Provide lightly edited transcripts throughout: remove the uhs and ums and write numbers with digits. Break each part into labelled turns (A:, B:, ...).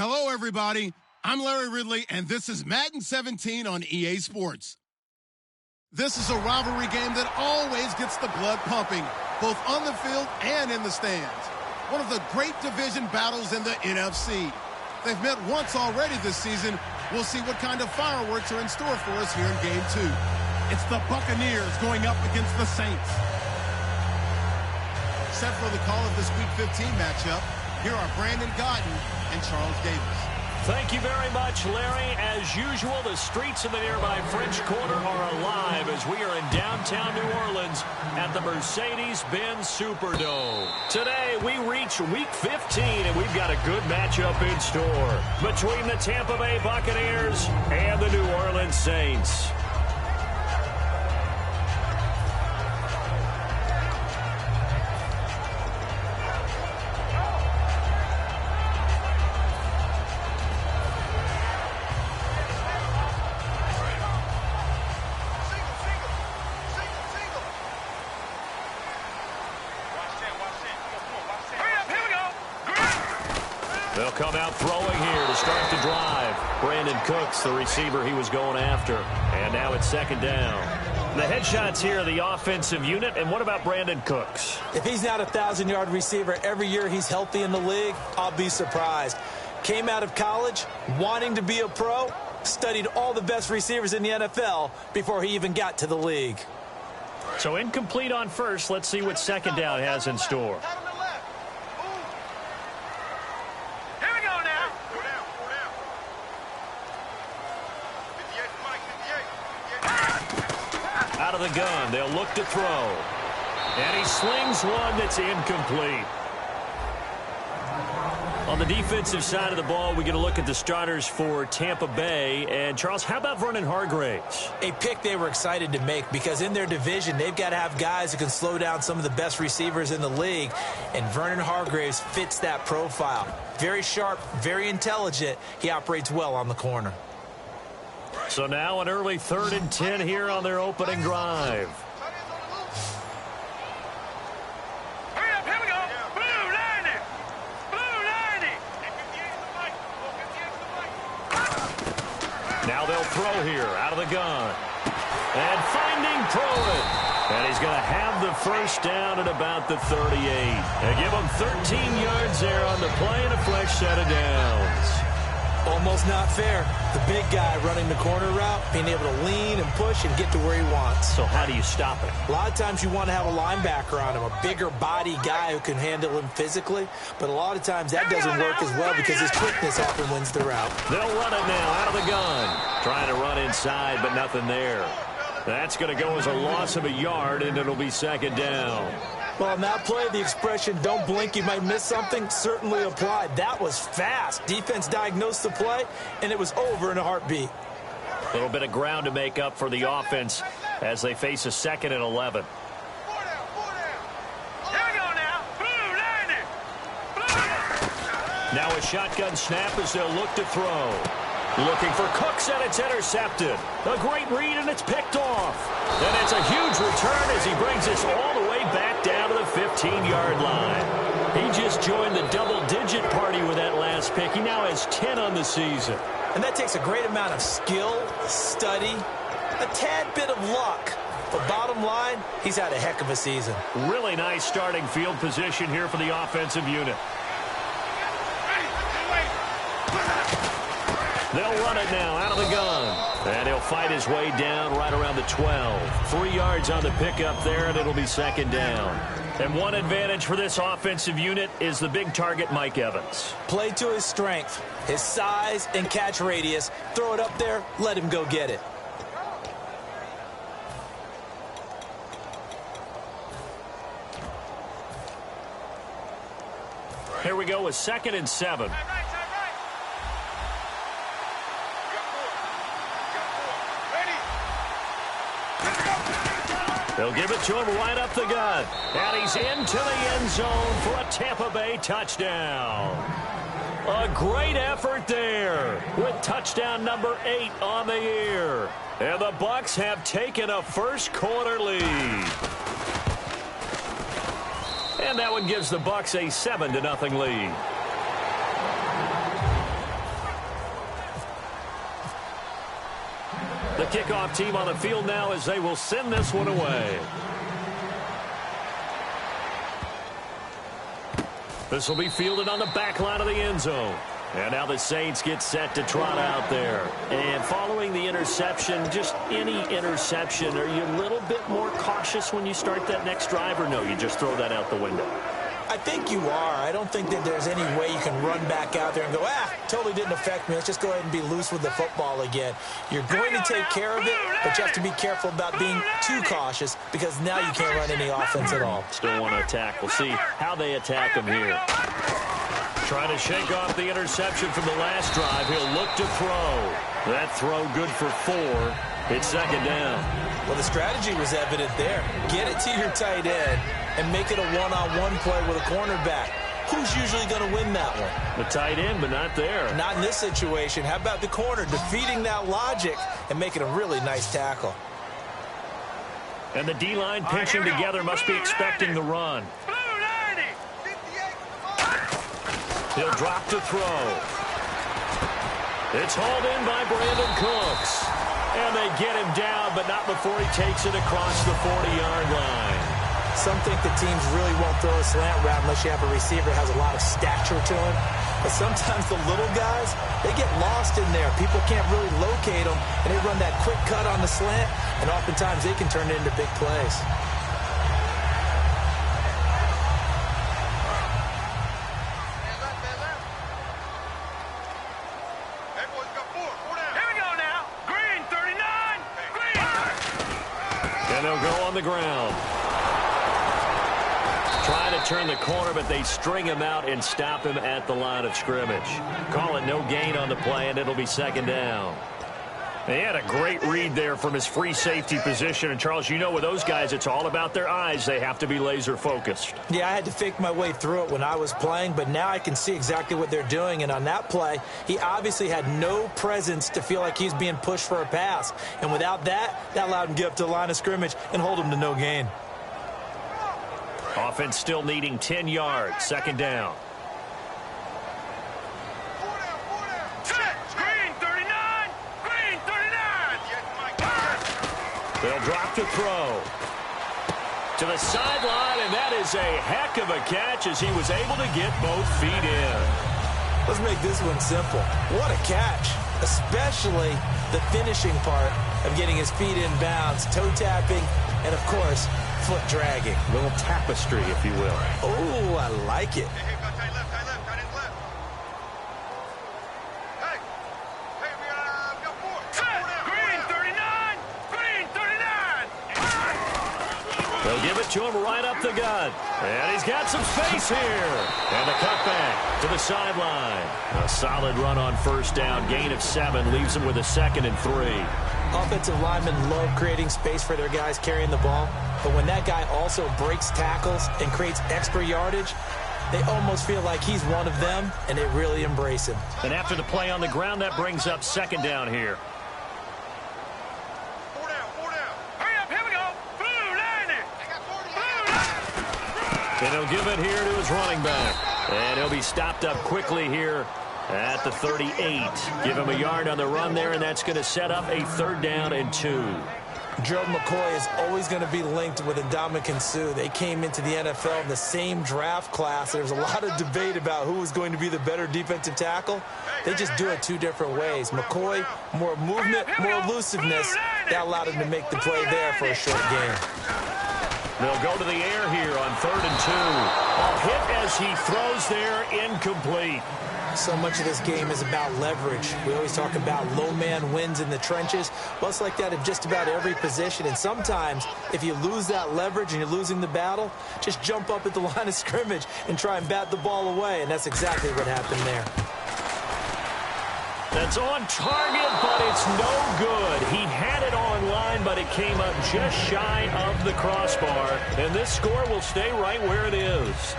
A: Hello, everybody. I'm Larry Ridley, and this is Madden 17 on EA Sports. This is a rivalry game that always gets the blood pumping, both on the field and in the stands. One of the great division battles in the NFC. They've met once already this season. We'll see what kind of fireworks are in store for us here in Game 2. It's the Buccaneers going up against the Saints. Set for the call of this Week 15 matchup, here are Brandon Gaudin and Charles Davis.
B: Thank you very much, Larry. As usual, the streets of the nearby French Quarter are alive as we are in downtown New Orleans at the Mercedes-Benz Superdome. Today, we reach Week 15, and we've got a good matchup in store between the Tampa Bay Buccaneers and the New Orleans Saints. They'll come out throwing here to start the drive. Brandon Cooks, the receiver he was going after. And now it's second down. The headshots here are the offensive unit. And what about Brandon Cooks?
C: If he's not a 1,000-yard receiver every year he's healthy in the league, I'll be surprised. Came out of college wanting to be a pro, studied all the best receivers in the NFL before he even got to the league.
B: So incomplete on first. Let's see what second down has in store. Out of the gun, they'll look to throw. And he slings one that's incomplete. On the defensive side of the ball, we get a look at the starters for Tampa Bay. And, Charles, how about Vernon Hargreaves?
C: A pick they were excited to make because in their division, they've got to have guys who can slow down some of the best receivers in the league. And Vernon Hargreaves fits that profile. Very sharp, very intelligent. He operates well on the corner.
B: So now an early 3rd and 10 here on their opening drive.
D: Hurry up, here we go. Blue 90. Blue 90.
B: Now they'll throw here out of the gun. And finding Pruitt. And he's going to have the first down at about the 38. They give him 13 yards there on the play and a fresh set of downs.
C: Almost not fair. The big guy running the corner route, being able to lean and push and get to where he wants.
B: So how do you stop it?
C: A lot of times you want to have a linebacker on him, a bigger body guy who can handle him physically. But a lot of times that doesn't work as well because his quickness often wins the route.
B: They'll run it now out of the gun. Trying to run inside, but nothing there. That's going to go as a loss of a yard, and it'll be second down.
C: Well, on that play, the expression, don't blink, you might miss something, certainly applied. That was fast. Defense diagnosed the play, and it was over in a heartbeat.
B: A little bit of ground to make up for the offense as they face a 2nd and 11. Now a shotgun snap as they'll look to throw. Looking for Cooks, and it's intercepted. A great read, and it's picked off. And it's a huge return as he brings us all the way back down to the 15-yard line. He just joined the double-digit party with that last pick. He now has 10 on the season.
C: And that takes a great amount of skill, study, a tad bit of luck. But bottom line, he's had a heck of a season.
B: Really nice starting field position here for the offensive unit. They'll run it now out of the gun. And he'll fight his way down right around the 12. 3 yards on the pickup there, and it'll be second down. And one advantage for this offensive unit is the big target, Mike Evans.
C: Play to his strength, his size and catch radius. Throw it up there, let him go get it.
B: Here we go with 2nd and 7. They'll give it to him right up the gut. And he's into the end zone for a Tampa Bay touchdown. A great effort there with touchdown number 8 on the year. And the Bucs have taken a first-quarter lead. And that one gives the Bucs a 7-0 lead. kickoff team on the field now as they will send this one away. This will be fielded on the back line of the end zone. And now the Saints get set to trot out there. And following the interception, just any interception, are you a little bit more cautious when you start that next drive, or no, you just throw that out the window?
C: I think you are. I don't think that there's any way you can run back out there and go, totally didn't affect me. Let's just go ahead and be loose with the football again. You're going to take care of it, but you have to be careful about being too cautious because now you can't run any offense at all.
B: Still want to attack. We'll see how they attack him here. Trying to shake off the interception from the last drive. He'll look to throw. That throw good for 4. It's second down.
C: Well, the strategy was evident there. Get it to your tight end and make it a one-on-one play with a cornerback. Who's usually going to win that one?
B: The tight end, but not there.
C: Not in this situation. How about the corner defeating that logic and making a really nice tackle?
B: And the D-line pinching together must be expecting the run. He'll drop to throw. It's hauled in by Brandon Cooks. And they get him down, but not before he takes it across the 40-yard line.
C: Some think the teams really won't throw a slant route unless you have a receiver that has a lot of stature to him. But sometimes the little guys, they get lost in there. People can't really locate them, and they run that quick cut on the slant, and oftentimes they can turn it into big plays.
B: And they'll go on the ground. Trying to turn the corner, but they string him out and stop him at the line of scrimmage. Call it no gain on the play, and it'll be second down. He had a great read there from his free safety position. And, Charles, you know with those guys, it's all about their eyes. They have to be laser focused.
C: Yeah, I had to fake my way through it when I was playing, but now I can see exactly what they're doing. And on that play, he obviously had no presence to feel like he's being pushed for a pass. And without that, that allowed him to get up to the line of scrimmage and hold him to no gain.
B: Offense still needing 10 yards. Second down. They'll drop to throw. To the sideline, and that is a heck of a catch as he was able to get both feet in.
C: Let's make this one simple. What a catch, especially the finishing part of getting his feet in bounds, toe tapping, and, of course, foot dragging.
B: A little tapestry, if you will.
C: Oh, I like it.
B: They'll give it to him right up the gut. And he's got some space here. And the cutback to the sideline. A solid run on first down. Gain of 7 leaves him with a 2nd and 3.
C: Offensive linemen love creating space for their guys carrying the ball. But when that guy also breaks tackles and creates extra yardage, they almost feel like he's one of them, and they really embrace him.
B: And after the play on the ground, that brings up second down here. And he'll give it here to his running back. And he'll be stopped up quickly here at the 38. Give him a yard on the run there, and that's going to set up a 3rd down and 2.
C: Gerald McCoy is always going to be linked with Ndamukong Suh. They came into the NFL in the same draft class. There's a lot of debate about who was going to be the better defensive tackle. They just do it 2 different ways. McCoy, more movement, more elusiveness. That allowed him to make the play there for a short gain.
B: They'll go to the air here on 3rd and 2. A hit as he throws there, incomplete.
C: So much of this game is about leverage. We always talk about low man wins in the trenches. Well, it's like that in just about every position. And sometimes, if you lose that leverage and you're losing the battle, just jump up at the line of scrimmage and try and bat the ball away. And that's exactly what happened there.
B: That's on target, but it's no good. He had it on line, but it came up just shy of the crossbar. And this score will stay right where it is.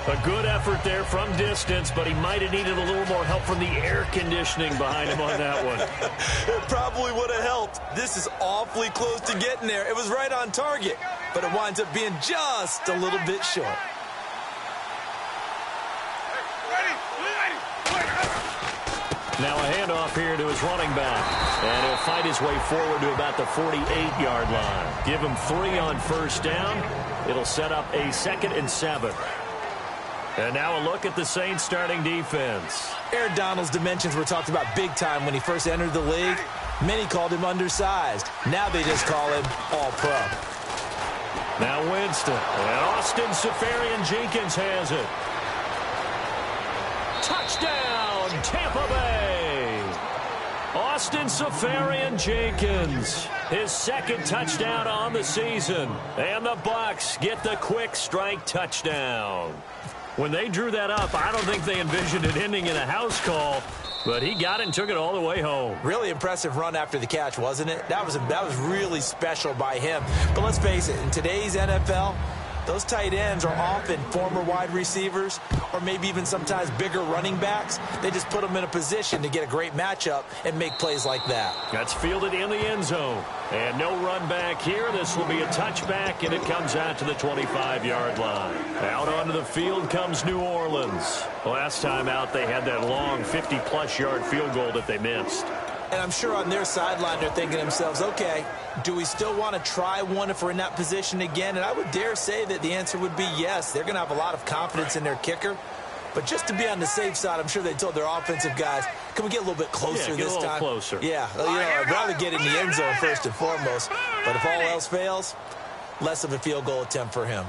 B: A good effort there from distance, but he might have needed a little more help from the air conditioning behind him on that one.
C: It probably would have helped. This is awfully close to getting there. It was right on target, but it winds up being just a little bit short.
B: Now a handoff here to his running back. And he'll fight his way forward to about the 48-yard line. Give him 3 on first down. It'll set up a 2nd and 7. And now a look at the Saints starting defense.
C: Aaron Donald's dimensions were talked about big time when he first entered the league. Many called him undersized. Now they just call him all-pro.
B: Now Winston. And Austin Seferian-Jenkins has it. Touchdown, Tampa Bay. Austin Seferian-Jenkins. His 2nd touchdown on the season. And the Bucs get the quick strike touchdown. When they drew that up, I don't think they envisioned it ending in a house call, but he got it and took it all the way home.
C: Really impressive run after the catch, wasn't it? That was really special by him. But let's face it, in today's NFL, those tight ends are often former wide receivers or maybe even sometimes bigger running backs. They just put them in a position to get a great matchup and make plays like that.
B: That's fielded in the end zone. And no run back here. This will be a touchback, and it comes out to the 25-yard line. Out onto the field comes New Orleans. Last time out, they had that long 50-plus yard field goal that they missed.
C: And I'm sure on their sideline they're thinking to themselves, okay, do we still want to try one if we're in that position again? And I would dare say that the answer would be yes. They're going to have a lot of confidence in their kicker. But just to be on the safe side, I'm sure they told their offensive guys, can we get a little bit closer this time?
B: Closer.
C: Yeah, I'd rather get in the end zone first and foremost. But if all else fails, less of a field goal attempt for him.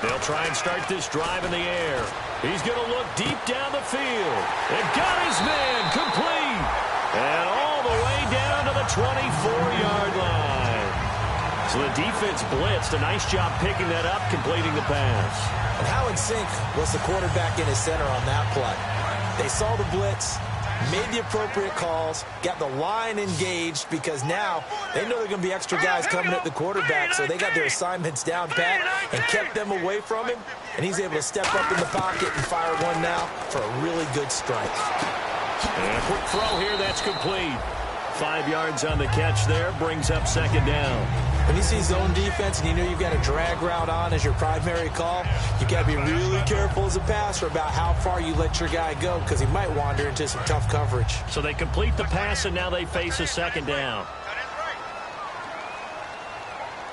B: They'll try and start this drive in the air. He's going to look deep down the field. And got his man complete. And all the way down to the 24-yard line. So the defense blitzed. A nice job picking that up, completing the pass.
C: And how in sync was the quarterback in his center on that play? They saw the blitz, made the appropriate calls, got the line engaged because now they know there are going to be extra guys coming at the quarterback, so they got their assignments down pat and kept them away from him, and he's able to step up in the pocket and fire one now for a really good strike.
B: And a quick throw here, that's complete. 5 yards on the catch there, brings up 2nd down.
C: When you see zone defense and you know you've got a drag route on as your primary call, you've got to be really careful as a passer about how far you let your guy go because he might wander into some tough coverage.
B: So they complete the pass, and now they face a 2nd down.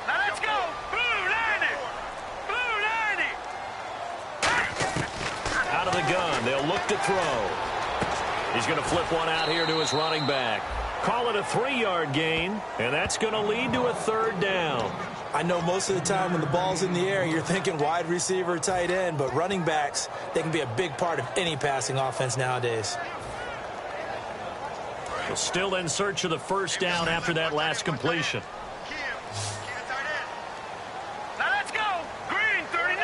D: Now let's go. Blue 90. Blue 90.
B: Out of the gun, they'll look to throw. He's going to flip one out here to his running back. Call it a 3-yard gain, and that's going to lead to a 3rd down.
C: I know most of the time when the ball's in the air, you're thinking wide receiver, tight end, but running backs, they can be a big part of any passing offense nowadays.
B: Well, still in search of the 1st down after that last completion.
D: Now let's go. Green 39.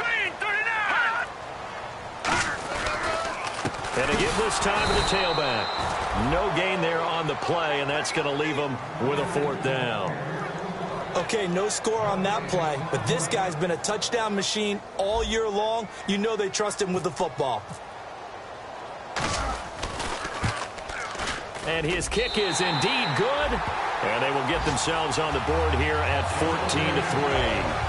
D: Green 39.
B: And to give this time to the tailback. No gain there on the play, and that's going to leave them with a 4th down.
C: Okay, no score on that play, but this guy's been a touchdown machine all year long. You know they trust him with the football.
B: And his kick is indeed good, and they will get themselves on the board here at 14-3.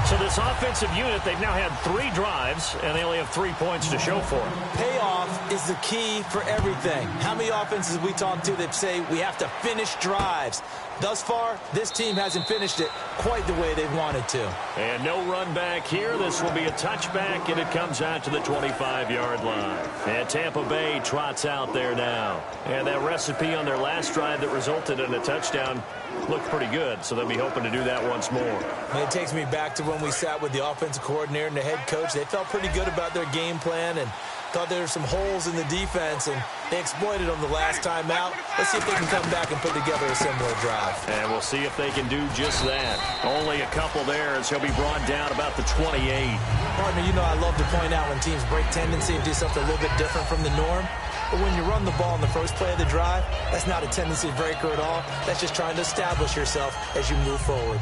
B: So this offensive unit, they've now had 3 drives, and they only have 3 points to show for it.
C: Payoff is the key for everything. How many offenses we talk to that say we have to finish drives? Thus far, this team hasn't finished it quite the way they wanted to.
B: And no run back here. This will be a touchback, and it comes out to the 25-yard line. And Tampa Bay trots out there now. And that recipe on their last drive that resulted in a touchdown looked pretty good, so they'll be hoping to do that once more.
C: And it takes me back to when we sat with the offensive coordinator and the head coach. They felt pretty good about their game plan and thought there were some holes in the defense, and they exploited them the last time out. Let's see if they can come back and put together a similar drive.
B: And we'll see if they can do just that. Only a couple there as he'll be brought down about the 28.
C: Partner, you know I love to point out when teams break tendency and do something a little bit different from the norm. But when you run the ball in the first play of the drive, that's not a tendency breaker at all. That's just trying to establish yourself as you move forward.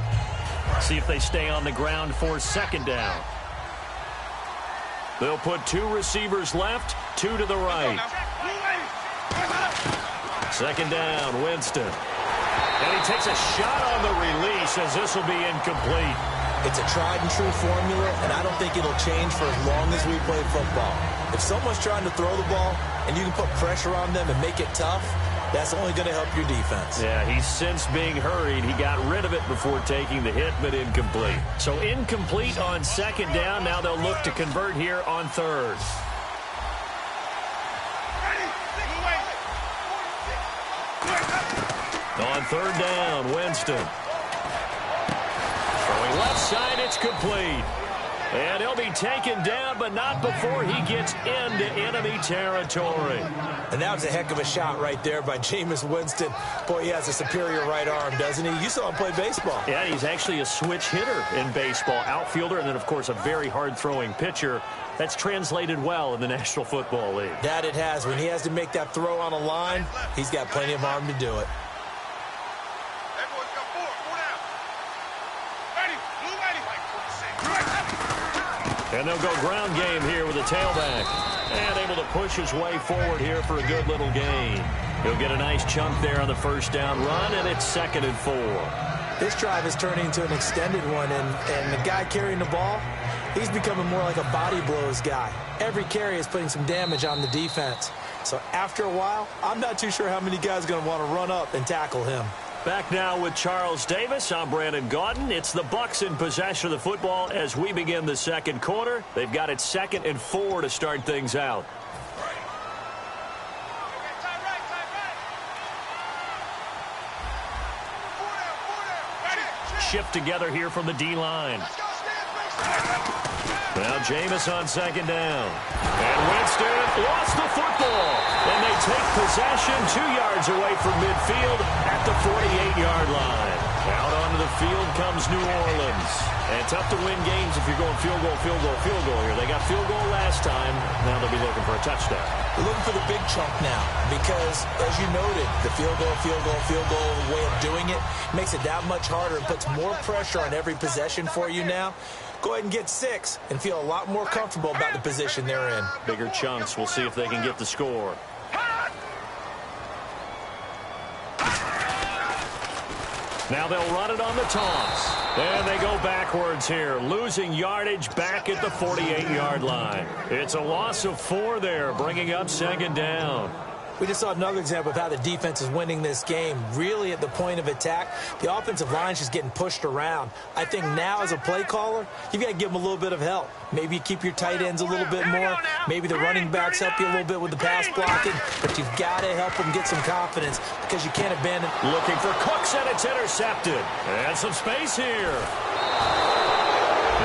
B: See if they stay on the ground for 2nd down. They'll put 2 receivers left, 2 to the right. 2nd down, Winston. And he takes a shot on the release as this will be incomplete.
C: It's a tried-and-true formula, and I don't think it'll change for as long as we play football. If someone's trying to throw the ball and you can put pressure on them and make it tough, that's only going to help your defense.
B: Yeah, he's since being hurried. He got rid of it before taking the hit, but incomplete. So incomplete on second down. Now they'll look to convert here on third. On third down, Winston. Throwing left side, it's complete. And he'll be taken down, but not before he gets into enemy territory.
C: And that was a heck of a shot right there by Jameis Winston. Boy, he has a superior right arm, doesn't he? You saw him play baseball.
B: Yeah, he's actually a switch hitter in baseball. Outfielder, and then, of course, a very hard-throwing pitcher. That's translated well in the National Football League.
C: That it has. When he has to make that throw on a line, he's got plenty of arm to do it.
B: And they'll go ground game here with a tailback. And able to push his way forward here for a good little gain. He'll get a nice chunk there on the first down run, and it's 2nd and 4.
C: This drive is turning into an extended one, and the guy carrying the ball, he's becoming more like a body blows guy. Every carry is putting some damage on the defense. So after a while, I'm not too sure how many guys are going to want to run up and tackle him.
B: Back now with Charles Davis. I'm Brandon Gaudin. It's the Bucs in possession of the football as we begin the second quarter. They've got it 2nd and 4 to start things out. Shift together here from the D-line. Now Jameis on second down. And Winston lost the football. And they take possession 2 yards away from midfield at the 48-yard line. Out onto the field comes New Orleans. And tough to win games if you're going field goal, field goal, field goal here. They got field goal last time. Now they'll be looking for a touchdown.
C: They're looking for the big chunk now because, as you noted, the field goal way of doing it makes it that much harder and puts more pressure on every possession for you now. Go ahead and get 6 and feel a lot more comfortable about the position they're in.
B: Bigger chunks. We'll see if they can get the score. Now they'll run it on the toss. And they go backwards here, losing yardage back at the 48-yard line. It's a loss of 4 there, bringing up second down.
C: We just saw another example of how the defense is winning this game. Really at the point of attack, the offensive line is just getting pushed around. I think now as a play caller, you've got to give them a little bit of help. Maybe you keep your tight ends a little bit more. Maybe the running backs help you a little bit with the pass blocking. But you've got to help them get some confidence because you can't abandon.
B: Looking for Cooks, and it's intercepted. And some space here.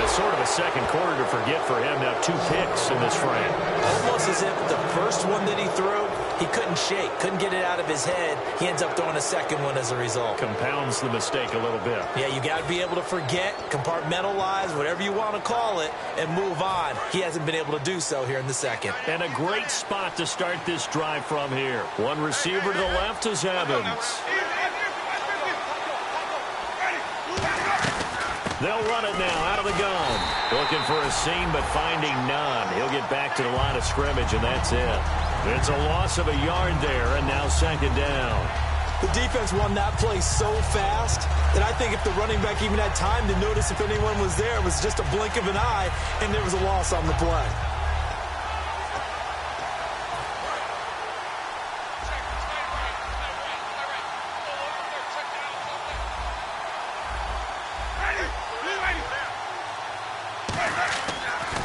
B: It's sort of a second quarter to forget for him. Now 2 picks in this frame.
C: Almost as if the first one that he threw, he couldn't shake, couldn't get it out of his head. He ends up throwing a second one as a result.
B: Compounds the mistake a little bit.
C: Yeah, you got to be able to forget, compartmentalize, whatever you want to call it, and move on. He hasn't been able to do so here in the second.
B: And a great spot to start this drive from here. One receiver to the left is Evans. They'll run it now out of the gun. Looking for a seam, but finding none. He'll get back to the line of scrimmage, and that's it. It's a loss of a yard there, and now second down.
C: The defense won that play so fast that I think if the running back even had time to notice if anyone was there, it was just a blink of an eye, and there was a loss on the play.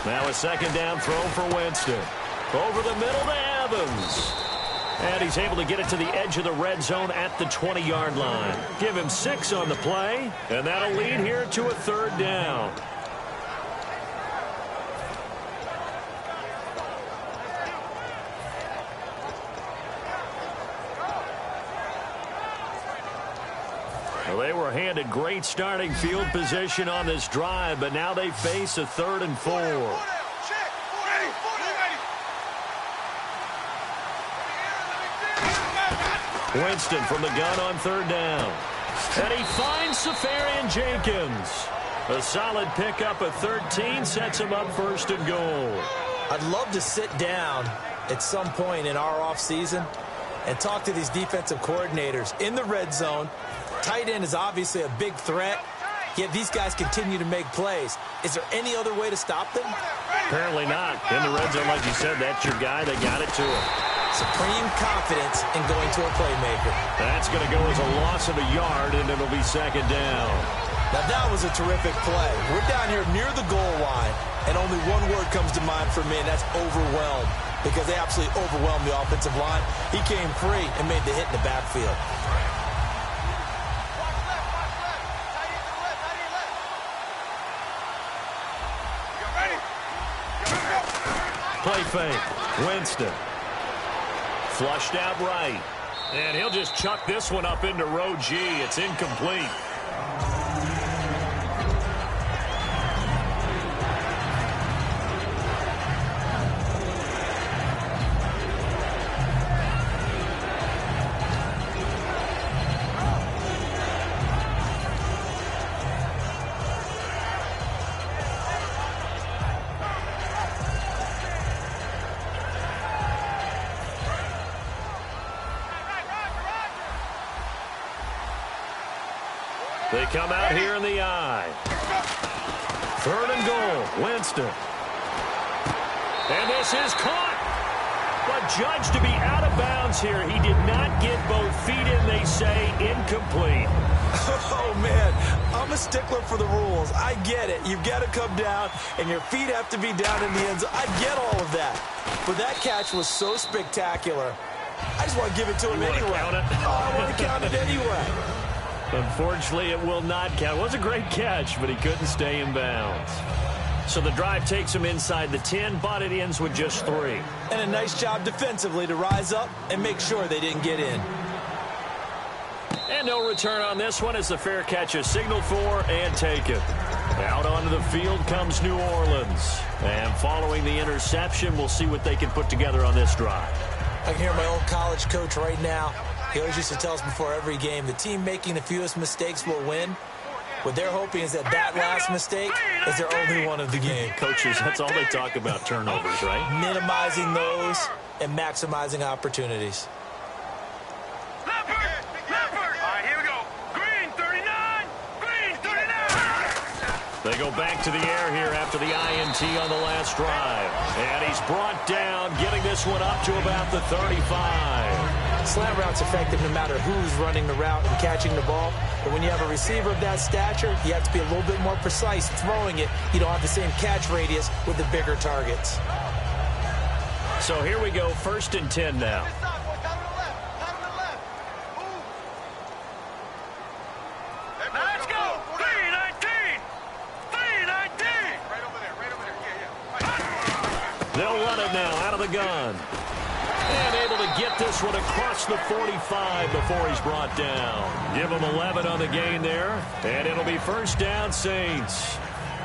B: Now a second down throw for Winston. Over the middle to Evans. And he's able to get it to the edge of the red zone at the 20-yard line. Give him 6 on the play, and that'll lead here to a third down. Well, they were handed great starting field position on this drive, but now they face a 3rd and 4. Winston from the gun on third down. And he finds Safarian Jenkins. A solid pickup at 13 sets him up 1st and goal.
C: I'd love to sit down at some point in our offseason and talk to these defensive coordinators in the red zone, tight end is obviously a big threat, yet these guys continue to make plays. Is there any other way to stop them?
B: Apparently not. In the red zone, like you said, that's your guy. They got it to him.
C: Supreme confidence in going to a playmaker.
B: That's going to go as a loss of a yard, and it'll be second down.
C: Now, that was a terrific play. We're down here near the goal line, and only one word comes to mind for me, and that's overwhelmed, because they absolutely overwhelmed the offensive line. He came free and made the hit in the backfield.
B: Play fake. Winston. Flushed out right. And he'll just chuck this one up into row G. It's incomplete. They come out here in the I. 3rd and goal. Winston. And this is caught. But judged to be out of bounds here. He did not get both feet in, they say. Incomplete.
C: Oh, man. I'm a stickler for the rules. I get it. You've got to come down, and your feet have to be down in the end zone. I get all of that. But that catch was so spectacular. I just want to give it to him anyway.
B: Count it?
C: Oh, I want to count it anyway.
B: Unfortunately, it will not count. It was a great catch, but he couldn't stay in bounds. So the drive takes him inside the 10, but it ends with just 3.
C: And a nice job defensively to rise up and make sure they didn't get in.
B: And no return on this one as the fair catch is signaled for and taken. Out onto the field comes New Orleans. And following the interception, we'll see what they can put together on this drive.
C: I can hear my old college coach right now. He always used to tell us before every game, the team making the fewest mistakes will win. What they're hoping is that last mistake is their only one of the game.
B: Coaches, that's all they talk about, turnovers, right?
C: Minimizing those and maximizing opportunities.
D: Leopard! Leopard! All right, here we go. Green 39! Green 39!
B: They go back to the air here after the INT on the last drive. And he's brought down, getting this one up to about the 35.
C: Slant route's effective no matter who's running the route and catching the ball. But when you have a receiver of that stature, you have to be a little bit more precise throwing it. You don't have the same catch radius with the bigger targets.
B: So here we go, 1st and 10 now.
D: Let's go! 319! 319! Right over there, yeah.
B: They'll run it now out of the gun. And able to get this one across the 45 before he's brought down. Give him 11 on the gain there. And it'll be 1st down, Saints.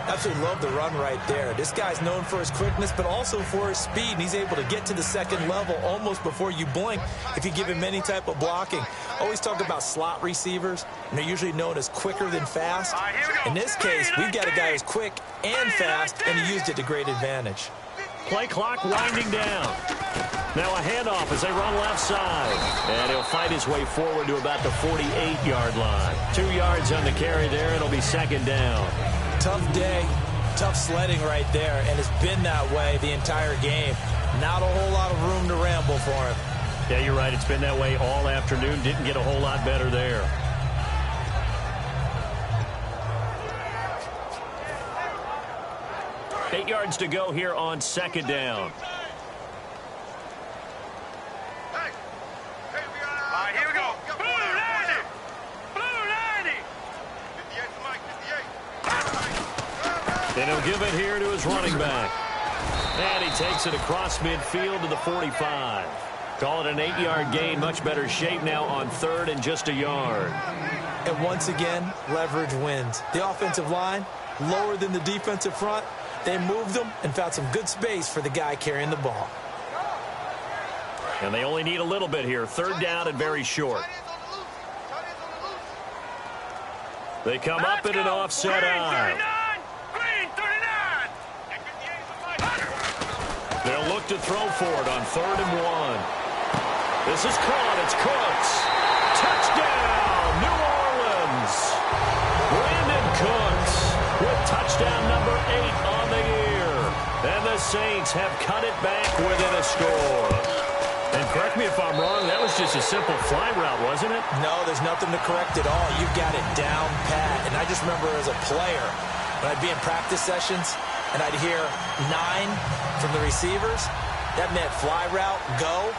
C: Absolutely love the run right there. This guy's known for his quickness, but also for his speed. And he's able to get to the 2nd level almost before you blink if you give him any type of blocking. Always talk about slot receivers, and they're usually known as quicker than fast. In this case, we've got a guy who's quick and fast, and he used it to great advantage.
B: Play clock winding down. Now a handoff as they run left side. And he'll fight his way forward to about the 48-yard line. 2 yards on the carry there. It'll be 2nd down.
C: Tough day, tough sledding right there, and it's been that way the entire game. Not a whole lot of room to ramble for him.
B: Yeah, you're right. It's been that way all afternoon. Didn't get a whole lot better there. Eight yards to go here on 2nd down.
D: All right, here we go. Blue 90! Blue 90!
B: And he'll give it here to his running back. And he takes it across midfield to the 45. Call it an 8-yard gain. Much better shape now on 3rd and just a yard.
C: And once again, leverage wins. The offensive line, lower than the defensive front. They moved them and found some good space for the guy carrying the ball.
B: And they only need a little bit here. 3rd down and very short. They come up in an offset eye.
D: Green 39!
B: They'll look to throw for it on 3rd and 1. This is caught. It's Cooks. Touchdown, New touchdown number 8 on the year. And the Saints have cut it back within a score. And correct me if I'm wrong, that was just a simple fly route, wasn't it?
C: No, there's nothing to correct at all. You've got it down pat. And I just remember as a player, when I'd be in practice sessions and I'd hear 9 from the receivers, that meant fly route, go,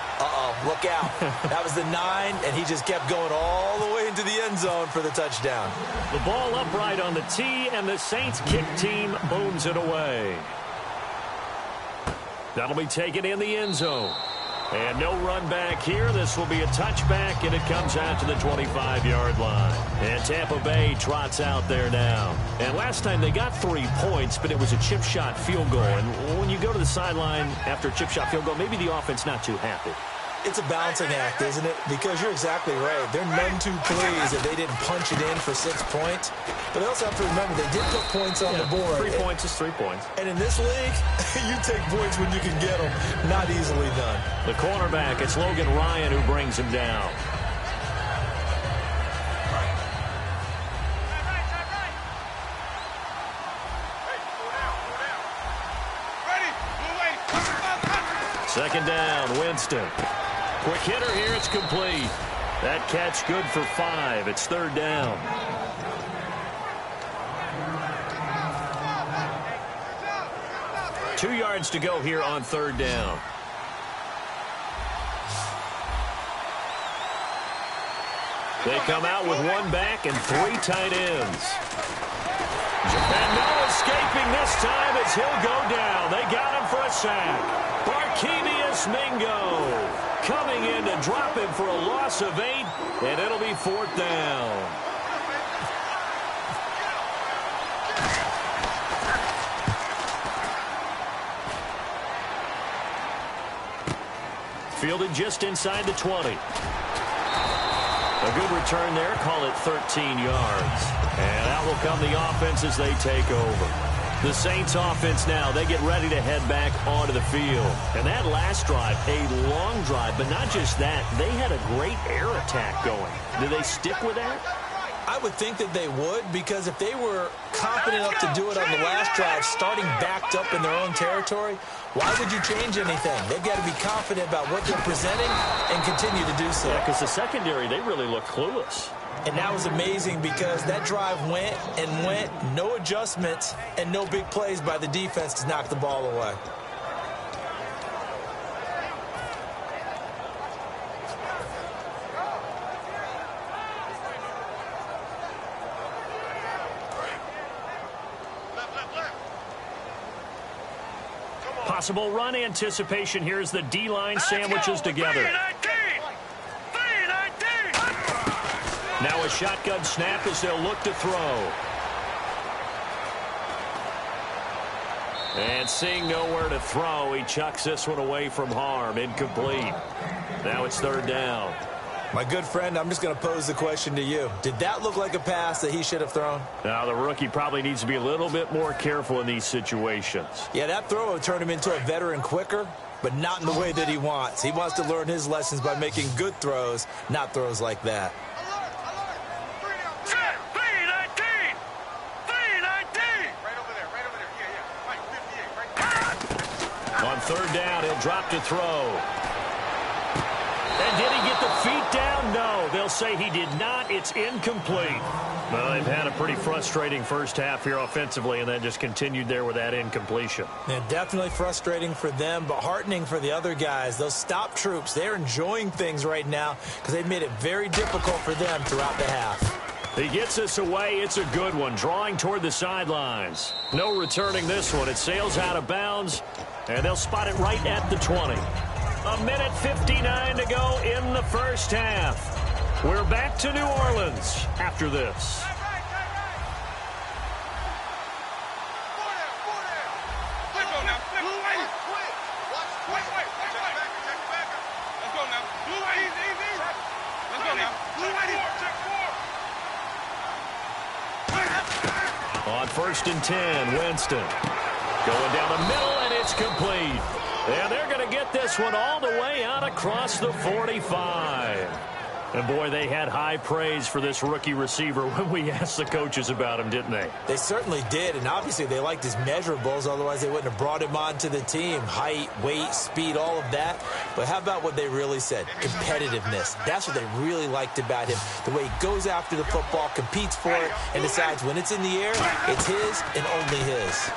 C: look out. That was the 9, and he just kept going all the way into the end zone for the touchdown.
B: The ball upright on the tee, and the Saints kick team booms it away. That'll be taken in the end zone. And no run back here. This will be a touchback, and it comes out to the 25-yard line. And Tampa Bay trots out there now. And last time they got 3 points, but it was a chip shot field goal. And when you go to the sideline after a chip shot field goal, maybe the offense not too happy.
C: It's a balancing act, isn't it? Because you're exactly right. They're none too pleased that they didn't punch it in for 6 points. But they also have to remember they did put points on the board.
B: 3 points is 3 points.
C: And in this league, you take points when you can get them. Not easily done.
B: The cornerback, it's Logan Ryan who brings him down. Second down, Winston. Quick hitter here, it's complete. That catch good for 5. It's third down. Two yards to go here on third down. They come out with 1 back and 3 tight ends. And no escaping this time as he'll go down. They got him for a sack. Barkevius Mingo coming in to drop him for a loss of 8, and it'll be 4th down. Fielded just inside the 20. A good return there, call it 13 yards. And out will come the offense as they take over. The Saints offense now, they get ready to head back onto the field. And that last drive, a long drive, but not just that, they had a great air attack going. Do they stick with that?
C: I would think that they would, because if they were confident enough to do it on the last drive, starting backed up in their own territory, why would you change anything? They've got to be confident about what they're presenting and continue to do so.
B: Yeah, because the secondary, they really look clueless.
C: And that was amazing because that drive went and went, no adjustments, and no big plays by the defense to knock the ball away.
B: Possible run anticipation here as the D-line sandwiches together. Now a shotgun snap as they'll look to throw. And seeing nowhere to throw, he chucks this one away from harm. Incomplete. Now it's third down.
C: My good friend, I'm just going to pose the question to you. Did that look like a pass that he should have thrown?
B: Now, the rookie probably needs to be a little bit more careful in these situations.
C: Yeah, that throw would turn him into a veteran quicker, but not in the way that he wants. He wants to learn his lessons by making good throws, not throws like that.
B: On third down, he'll drop to throw. And did he get the feet down? No, they'll say he did not. It's incomplete. Well, they've had a pretty frustrating first half here offensively, and then just continued there with that incompletion.
C: Yeah, definitely frustrating for them, but heartening for the other guys. Those stop troops, they're enjoying things right now because they've made it very difficult for them throughout the half.
B: He gets this away. It's a good one, drawing toward the sidelines. No returning this one. It sails out of bounds, and they'll spot it right at the 20. A minute 59 to go in the first half. We're back to New Orleans after this. On 1st and 10, Winston going down the middle, and it's complete. And they're going to get this one all the way out across the 45. And, boy, they had high praise for this rookie receiver when we asked the coaches about him, didn't they?
C: They certainly did, and obviously they liked his measurables. Otherwise, they wouldn't have brought him onto the team. Height, weight, speed, all of that. But how about what they really said? Competitiveness. That's what they really liked about him. The way he goes after the football, competes for it, and decides when it's in the air, it's his and only his.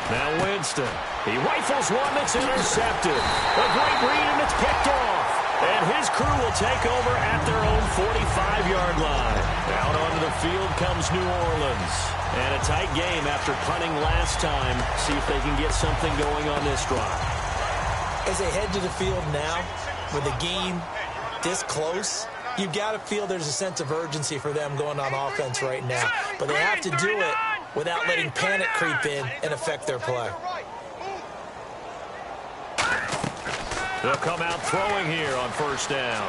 B: Now Winston. He rifles one that's intercepted. A great read, and it's picked off. And his crew will take over at their own 45-yard line. Out onto the field comes New Orleans. And a tight game after punting last time. See if they can get something going on this drive.
C: As they head to the field now, with the game this close, you've got to feel there's a sense of urgency for them going on offense right now. But they have to do it without letting panic creep in and affect their play.
B: They'll come out throwing here on first down.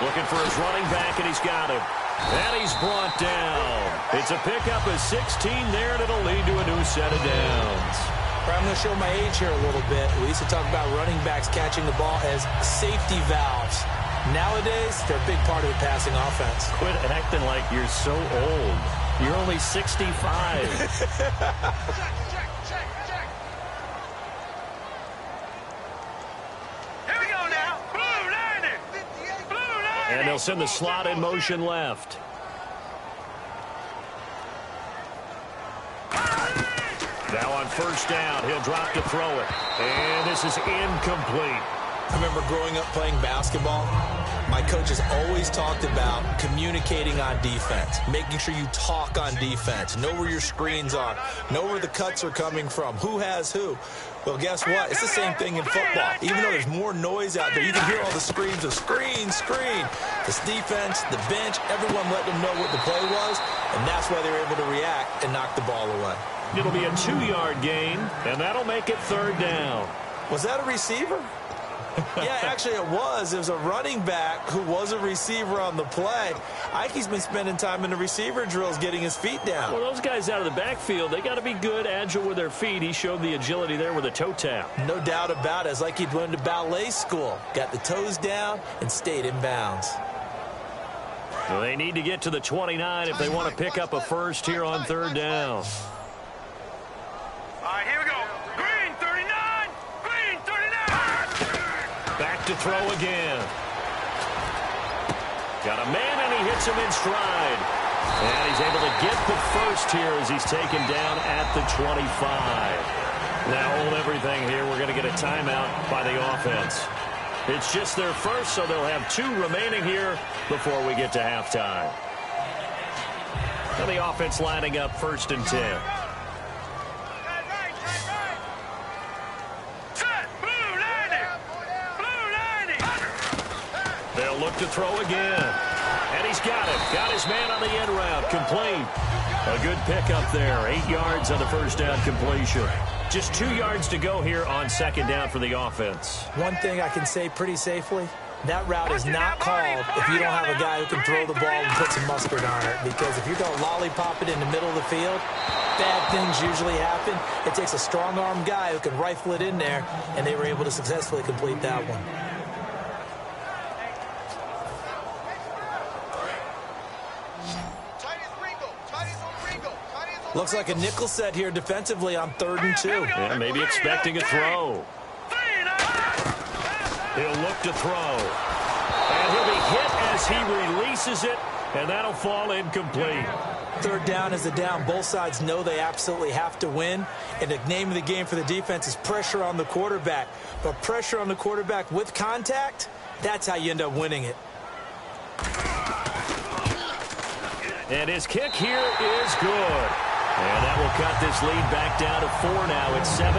B: Looking for his running back, and he's got him. And he's brought down. It's a pickup of 16 there, and it'll lead to a new set of downs.
C: I'm going to show my age here a little bit. We used to talk about running backs catching the ball as safety valves. Nowadays, they're a big part of the passing offense.
B: Quit acting like you're so old. You're only 65. And they'll send the slot in motion left. Now on first down, he'll drop to throw it. And this is incomplete.
C: I remember growing up playing basketball. My coaches always talked about communicating on defense, making sure you talk on defense, know where your screens are, know where the cuts are coming from, who has who. Well, guess what? It's the same thing in football. Even though there's more noise out there, you can hear all the screams of screen, screen. This defense, the bench, everyone let them know what the play was, and that's why they were able to react and knock the ball away.
B: It'll be a 2-yard gain, and that'll make it third down.
C: Was that a receiver? Yeah, actually it was. It was a running back who was a receiver on the play. Ike's been spending time in the receiver drills getting his feet down.
B: Well, those guys out of the backfield, they got to be good, agile with their feet. He showed the agility there with a toe tap.
C: No doubt about it. It's like he'd went to ballet school. Got the toes down and stayed in bounds.
B: Well, they need to get to the 29 if they want to pick up a first here on third down.
D: All right, here we go. Green 39. Green 39.
B: Back to throw again. Got a man, and he hits him in stride. And he's able to get the first here as he's taken down at the 25. Now hold everything here. We're going to get a timeout by the offense. It's just their first, so they'll have 2 remaining here before we get to halftime. And the offense lining up first and 10. They'll look to throw again. And he's got it. Got his man on the end route. Complete. A good pickup there. 8 yards on the first down completion. Just 2 yards to go here on second down for the offense.
C: One thing I can say pretty safely, that route is not called if you don't have a guy who can throw the ball and put some mustard on it. Because if you're going to lollipop it in the middle of the field, bad things usually happen. It takes a strong-arm guy who can rifle it in there, and they were able to successfully complete that one. Looks like a nickel set here defensively on 3rd and 2.
B: Yeah, maybe expecting a throw. He'll look to throw. And he'll be hit as he releases it, and that'll fall incomplete.
C: 3rd down is a down. Both sides know they absolutely have to win. And the name of the game for the defense is pressure on the quarterback. But pressure on the quarterback with contact, that's how you end up winning it.
B: And his kick here is good. And that will cut this lead back down to 4 now. It's 17-13.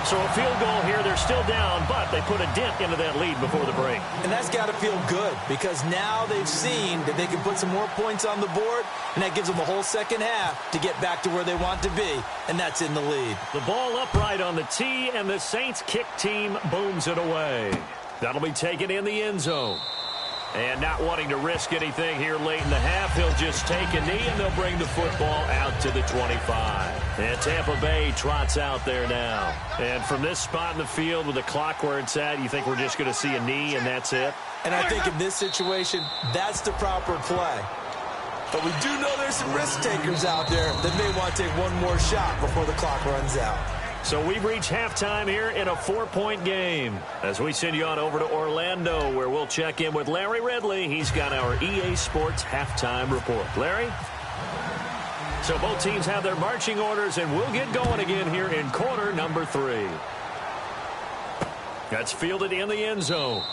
B: So a field goal here. They're still down, but they put a dent into that lead before the break.
C: And that's got to feel good because now they've seen that they can put some more points on the board, and that gives them a whole second half to get back to where they want to be, and that's in the lead.
B: The ball upright on the tee, and the Saints kick team booms it away. That'll be taken in the end zone. And not wanting to risk anything here late in the half, he'll just take a knee, and they'll bring the football out to the 25. And Tampa Bay trots out there now. And from this spot in the field with the clock where it's at, you think we're just going to see a knee and that's it?
C: And I think in this situation, that's the proper play. But we do know there's some risk takers out there that may want to take one more shot before the clock runs out.
B: So we've reached halftime here in a 4-point game. As we send you on over to Orlando, where we'll check in with Larry Ridley. He's got our EA Sports halftime report. Larry? So both teams have their marching orders, and we'll get going again here in quarter number 3. That's fielded in the end zone.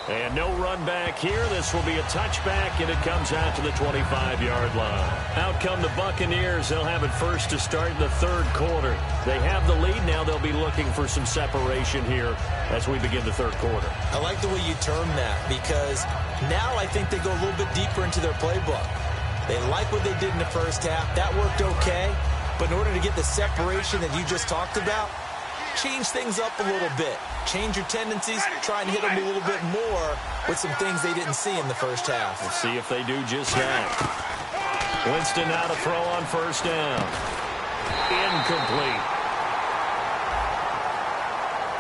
B: And no run back here. This will be a touchback, and it comes out to the 25-yard line. Out come the Buccaneers. They'll have it first to start in the third quarter. They have the lead. Now they'll be looking for some separation here as we begin the third quarter.
C: I like the way you term that, because now I think they go a little bit deeper into their playbook. They like what they did in the first half. That worked okay. But in order to get the separation that you just talked about, change things up a little bit. Change your tendencies, try and hit them a little bit more with some things they didn't see in the first half.
B: We'll see if they do just that. Winston now to throw on first down. Incomplete.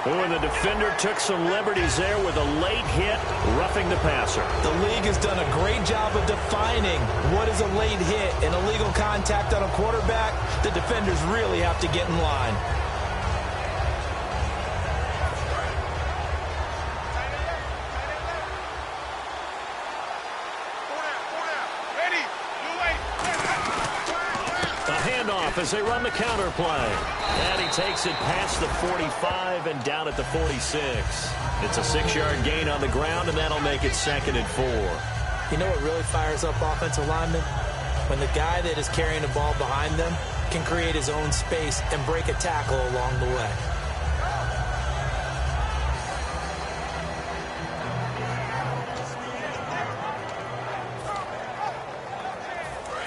B: Oh, and the defender took some liberties there with a late hit, roughing the passer.
C: The league has done a great job of defining what is a late hit and illegal contact on a quarterback. The defenders really have to get in line.
B: As they run the counter play. And he takes it past the 45 and down at the 46. It's a 6-yard gain on the ground, and that'll make it 2nd and 4.
C: You know what really fires up offensive linemen? When the guy that is carrying the ball behind them can create his own space and break a tackle along the way.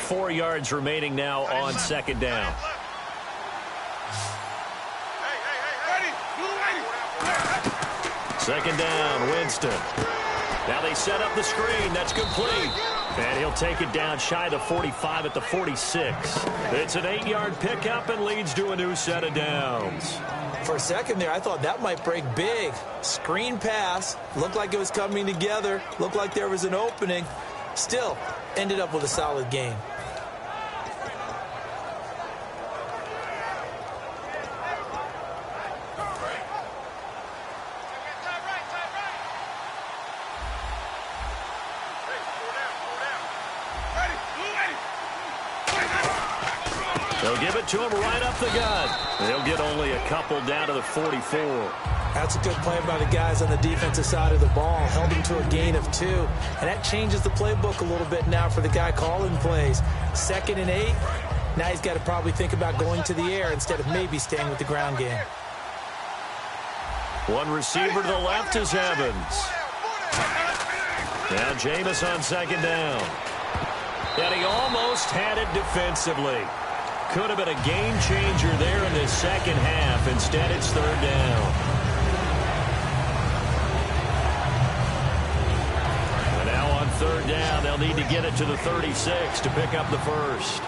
B: Four yards remaining now on second down. Second down, Winston. Now they set up the screen. That's complete. And he'll take it down shy of the 45 at the 46. It's an 8-yard pickup and leads to a new set of downs.
C: For a second there, I thought that might break big. Screen pass. Looked like it was coming together. Looked like there was an opening. Still, ended up with a solid game.
B: They'll give it to him right up the gut. They'll get only a couple down to the 44.
C: That's a good play by the guys on the defensive side of the ball. Held them to a gain of 2. And that changes the playbook a little bit now for the guy calling plays. 2nd and 8. Now he's got to probably think about going to the air instead of maybe staying with the ground game.
B: One receiver to the left is Evans. Now Jameis on second down. And he almost had it defensively. Could have been a game changer there in this second half. Instead, it's third down. And now on third down, they'll need to get it to the 36 to pick up the first.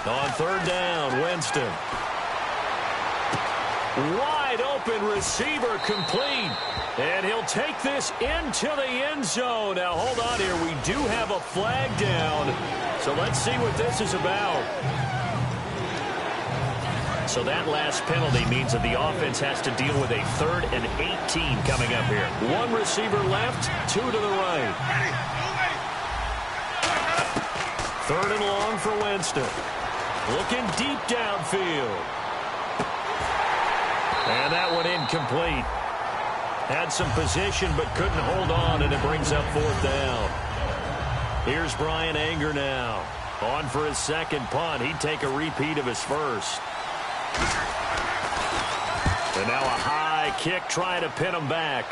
B: On third down, Winston. Wide open receiver complete. And he'll take this into the end zone. Now, hold on here. We do have a flag down. So let's see what this is about. So that last penalty means that the offense has to deal with a 3rd and 18 coming up here. One receiver left, 2 to the right. 3rd and long for Winston. Looking deep downfield. And that one incomplete. Had some position but couldn't hold on, and it brings up 4th down. Here's Brian Anger now. On for his second punt. He'd take a repeat of his first. And now a high kick trying to pin him back.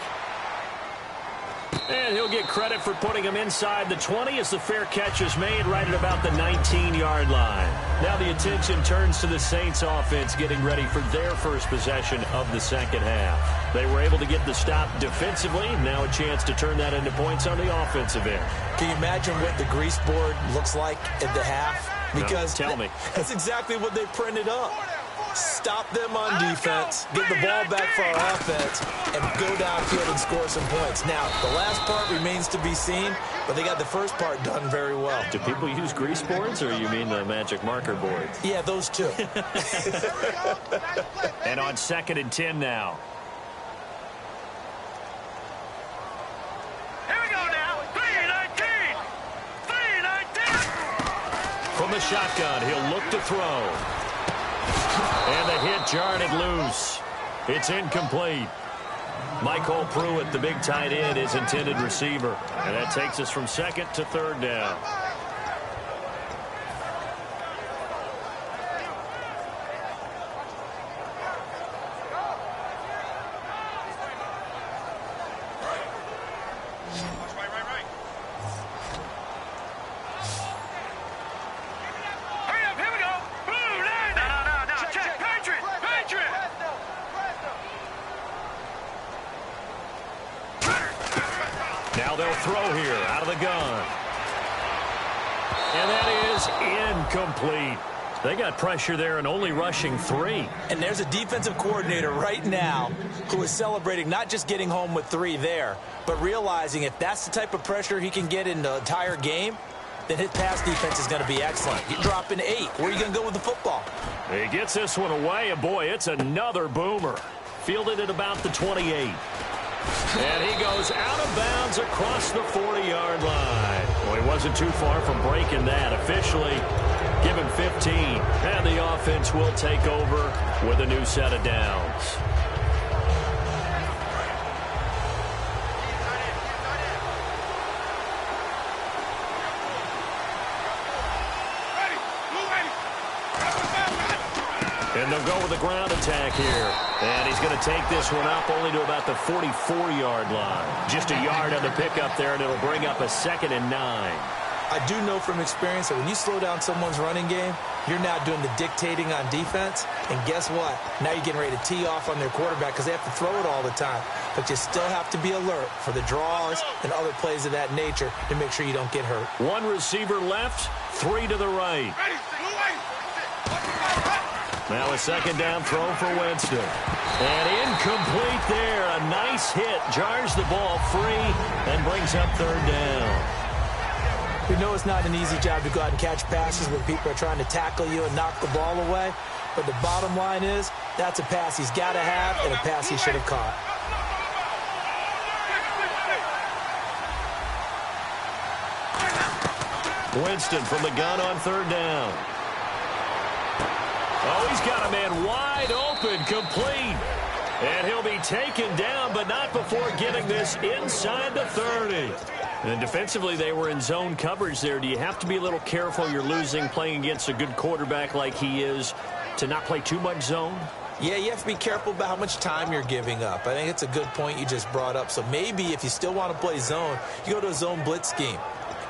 B: And he'll get credit for putting him inside the 20 as the fair catch is made right at about the 19-yard line. Now the attention turns to the Saints offense getting ready for their first possession of the second half. They were able to get the stop defensively. Now a chance to turn that into points on the offensive end.
C: Can you imagine what the grease board looks like at the half? Because
B: no, tell me.
C: That's exactly what they printed up. Stop them on defense, get the ball back for our offense, and go downfield and score some points. Now, the last part remains to be seen, but they got the first part done very well.
B: Do people use grease boards, or you mean the magic marker boards?
C: Yeah, those two.
B: And on 2nd and 10 now.
D: Here we go now. 3-19. 3-19.
B: From the shotgun, he'll look to throw. And the hit jarred it loose. It's incomplete. Michael Pruitt, the big tight end, is intended receiver. And that takes us from 2nd to 3rd down. Now they'll throw here out of the gun. And that is incomplete. They got pressure there and only rushing 3.
C: And there's a defensive coordinator right now who is celebrating not just getting home with 3 there, but realizing if that's the type of pressure he can get in the entire game, then his pass defense is going to be excellent. You're dropping 8. Where are you going to go with the football?
B: He gets this one away, and boy, it's another boomer. Fielded at about the 28. And he goes out of bounds across the 40-yard line. Well, he wasn't too far from breaking that. Officially, give him 15. And the offense will take over with a new set of downs. And they'll go with a ground attack here. And he's going to take this one up only to about the 44-yard line. Just a yard on the pickup there, and it'll bring up a 2nd and 9.
C: I do know from experience that when you slow down someone's running game, you're now doing the dictating on defense. And guess what? Now you're getting ready to tee off on their quarterback because they have to throw it all the time. But you still have to be alert for the draws and other plays of that nature to make sure you don't get hurt.
B: 1 receiver left, 3 to the right. Now a 2nd down throw for Winston. And incomplete there. A nice hit. Jars the ball free and brings up 3rd down.
C: We know it's not an easy job to go out and catch passes when people are trying to tackle you and knock the ball away. But the bottom line is that's a pass he's got to have and a pass he should have caught.
B: Winston from the gun on 3rd down. Oh, he's got a man wide open, complete. And he'll be taken down, but not before getting this inside the 30. And defensively, they were in zone coverage there. Do you have to be a little careful? You're losing playing against a good quarterback like he is to not play too much zone?
C: Yeah, you have to be careful about how much time you're giving up. I think it's a good point you just brought up. So maybe if you still want to play zone, you go to a zone blitz scheme.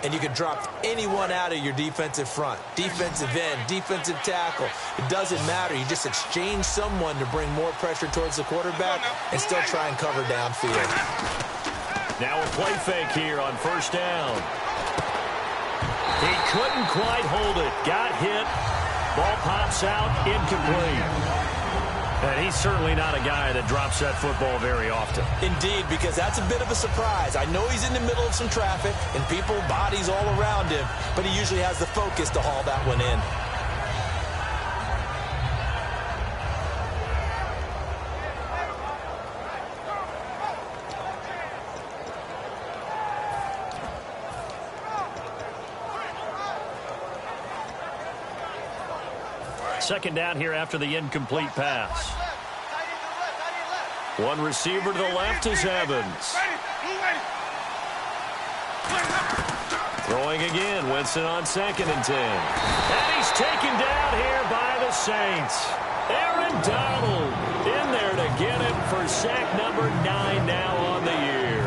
C: And you can drop anyone out of your defensive front, defensive end, defensive tackle. It doesn't matter. You just exchange someone to bring more pressure towards the quarterback and still try and cover downfield.
B: Now a play fake here on 1st down. He couldn't quite hold it. Got hit. Ball pops out. Incomplete. And he's certainly not a guy that drops that football very often.
C: Indeed, because that's a bit of a surprise. I know he's in the middle of some traffic and people, bodies all around him, but he usually has the focus to haul that one in.
B: Second down here after the incomplete pass. 1 receiver to the left is Evans. Throwing again, Winston on 2nd and 10. And he's taken down here by the Saints. Aaron Donald in there to get him for sack number 9 now on the year.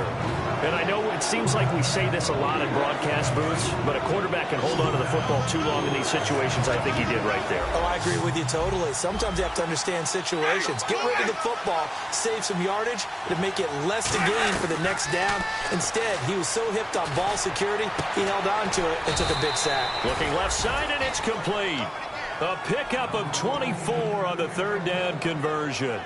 B: And I know it seems like we say this a lot in broadcast booths, but a quarterback can hold on to the football too long in these situations. I think he did right there.
C: Oh, I agree with you totally. Sometimes you have to understand situations. Get rid of the football, save some yardage to make it less to gain for the next down. Instead, he was so hipped on ball security, he held on to it and took a big sack.
B: Looking left side, and it's complete. A pickup of 24 on the third down conversion.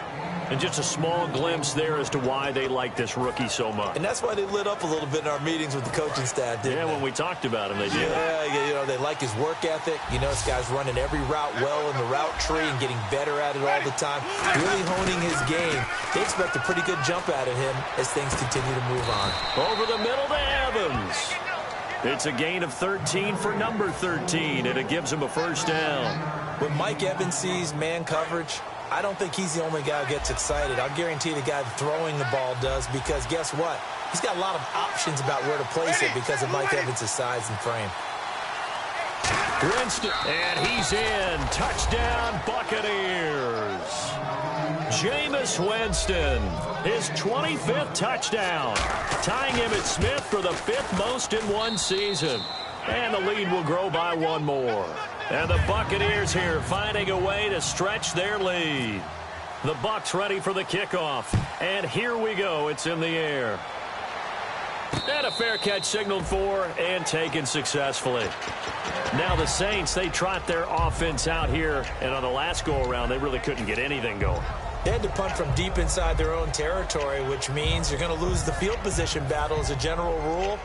B: And just a small glimpse there as to why they like this rookie so much.
C: And that's why they lit up a little bit in our meetings with the coaching staff, didn't they?
B: Yeah, when we talked about him, they did.
C: Yeah, you know, they like his work ethic. You know, this guy's running every route well in the route tree and getting better at it all the time, really honing his game. They expect a pretty good jump out of him as things continue to move on.
B: Over the middle to Evans. It's a gain of 13 for number 13, and it gives him a first down.
C: When Mike Evans sees man coverage, I don't think he's the only guy who gets excited. I'll guarantee the guy throwing the ball does, because guess what? He's got a lot of options about where to place it because of Mike Evans' size and frame.
B: Winston, and he's in. Touchdown, Buccaneers. Jameis Winston, his 25th touchdown, tying Emmitt Smith for the 5th most in one season. And the lead will grow by one more. And the Buccaneers here finding a way to stretch their lead. The Bucs ready for the kickoff. And here we go. It's in the air. And a fair catch signaled for and taken successfully. Now the Saints, they trot their offense out here. And on the last go-around, they really couldn't get anything going.
C: They had to punt from deep inside their own territory, which means you're going to lose the field position battle as a general rule.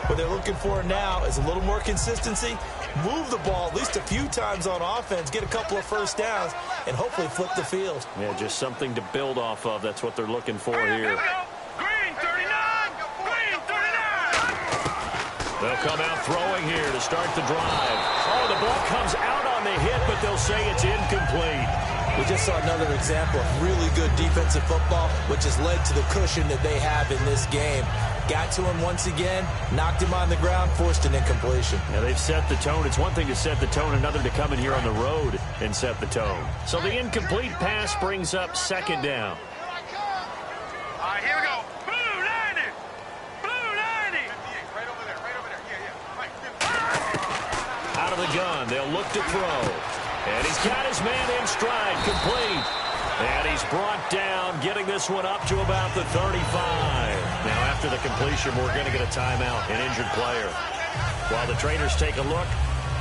C: What they're looking for now is a little more consistency, move the ball at least a few times on offense, get a couple of first downs, and hopefully flip the field.
B: Yeah, just something to build off of. That's what they're looking for here.
D: Green 39! Green 39!
B: They'll come out throwing here to start the drive. Oh, the ball comes out on the hit, but they'll say it's incomplete.
C: We just saw another example of really good defensive football, which has led to the cushion that they have in this game. Got to him once again, knocked him on the ground, forced an incompletion.
B: Yeah, they've set the tone. It's one thing to set the tone, another to come in here on the road and set the tone. So the incomplete pass brings up second down.
D: All right, here we go. Blue 90! Blue 90! Right over there, right over there. Yeah.
B: Out of the gun, they'll look to throw. And he's got his man in stride, complete. And he's brought down, getting this one up to about the 35. Now, after the completion, we're going to get a timeout, an injured player. While the trainers take a look,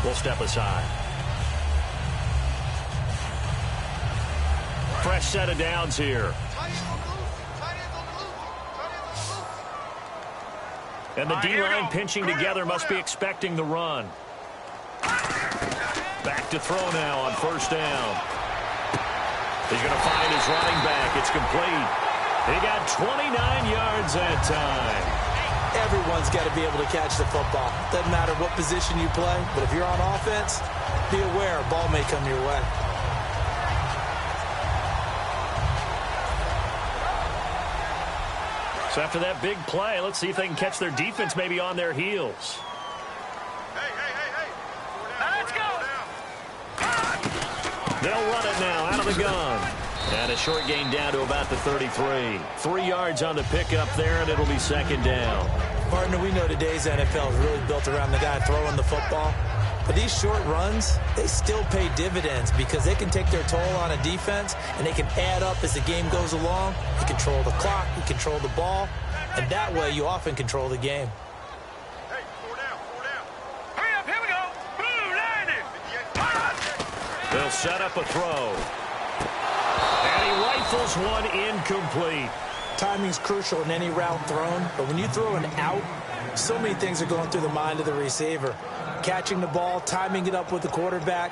B: we'll step aside. Fresh set of downs here. And the D-line pinching together must be expecting the run. Back to throw now on first down. He's going to find his running back. It's complete. He got 29 yards that time.
C: Everyone's got to be able to catch the football. Doesn't matter what position you play, but if you're on offense, be aware a ball may come your way.
B: So after that big play, let's see if they can catch their defense maybe on their heels.
D: Let's go!
B: They'll run it now out of the gun. And a short gain down to about the 33. 3 yards on the pickup there, and it'll be second down.
C: Partner, we know today's NFL is really built around the guy throwing the football. But these short runs, they still pay dividends because they can take their toll on a defense, and they can add up as the game goes along. You control the clock, you control the ball, and that way you often control the game.
D: Hey, 4 down, 4 down. Hurry up, here we go. Blue 90!
B: They'll set up a throw. And he rifles one incomplete.
C: Timing's crucial in any route thrown, but when you throw an out, so many things are going through the mind of the receiver. Catching the ball, timing it up with the quarterback.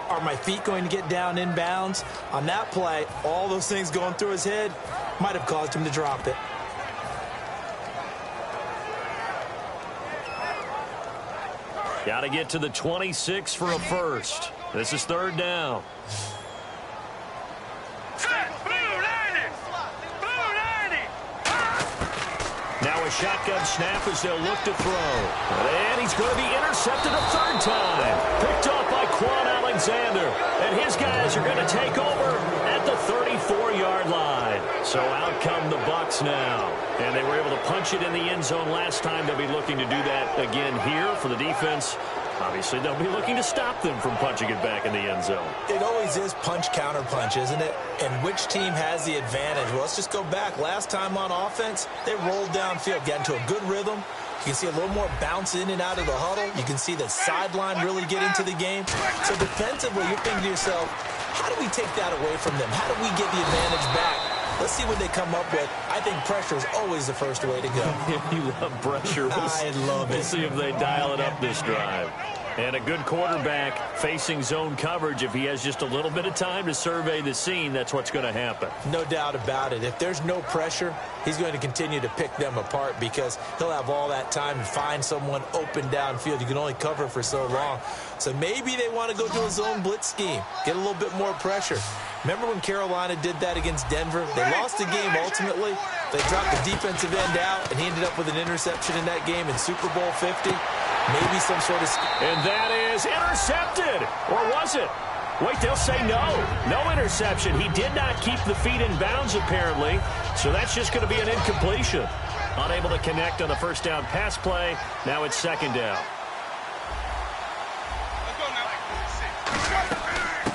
C: Are my feet going to get down in bounds? On that play, all those things going through his head might have caused him to drop it.
B: Got to get to the 26 for a first. This is third down. Now a shotgun snap as they'll look to throw. And he's going to be intercepted a third time. Picked off by Quan Alexander. Alexander. And his guys are going to take over at the 34-yard line. So out come the Bucs now. And they were able to punch it in the end zone last time. They'll be looking to do that again here for the defense. Obviously, they'll be looking to stop them from punching it back in the end zone.
C: It always is punch-counter-punch, isn't it? And which team has the advantage? Well, let's just go back. Last time on offense, they rolled downfield, got into a good rhythm. You can see a little more bounce in and out of the huddle. You can see the sideline really get into the game. So defensively, you're thinking to yourself, how do we take that away from them? How do we get the advantage back? Let's see what they come up with. I think pressure is always the first way to go.
B: You love pressure.
C: I love it.
B: We'll see if they dial it up this drive. And a good quarterback facing zone coverage. If he has just a little bit of time to survey the scene, that's what's going to happen.
C: No doubt about it. If there's no pressure, he's going to continue to pick them apart because he'll have all that time to find someone open downfield. You can only cover for so long. So maybe they want to go to a zone blitz scheme, get a little bit more pressure. Remember when Carolina did that against Denver? They lost the game ultimately. They dropped the defensive end out, and he ended up with an interception in that game in Super Bowl 50. Maybe some sort of...
B: And that is intercepted. Or was it? Wait, they'll say no. No interception. He did not keep the feet in bounds, apparently. So that's just going to be an incompletion. Unable to connect on the first down pass play. Now it's second down.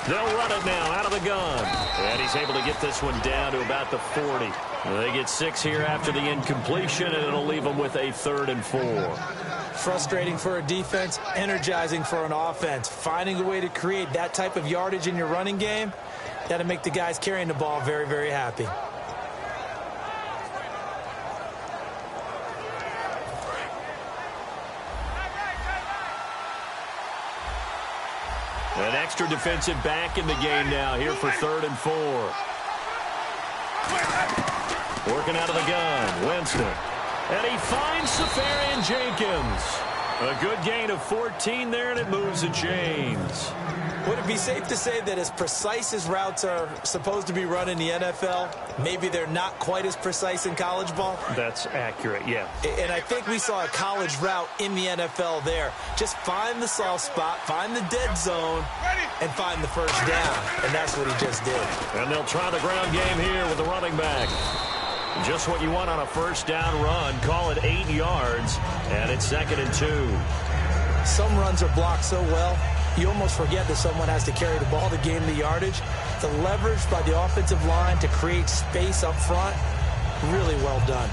B: They'll run it now out of the gun. And he's able to get this one down to about the 40. They get 6 here after the incompletion, and it'll leave them with a 3rd and 4.
C: Frustrating for a defense, energizing for an offense. Finding a way to create that type of yardage in your running game, that'll make the guys carrying the ball very, very happy.
B: An extra defensive back in the game now here for 3rd and 4. Working out of the gun, Winston. And he finds Safarian Jenkins. A good gain of 14 there, and it moves the chains.
C: Would it be safe to say that as precise as routes are supposed to be run in the NFL, maybe they're not quite as precise in college ball?
B: That's accurate, yeah.
C: And I think we saw a college route in the NFL there. Just find the soft spot, find the dead zone, and find the first down. And that's what he just did.
B: And they'll try the ground game here with the running back. Just what you want on a first down run. Call it 8 yards, and it's 2nd and 2.
C: Some runs are blocked so well, you almost forget that someone has to carry the ball to gain the yardage. The leverage by the offensive line to create space up front, really well done.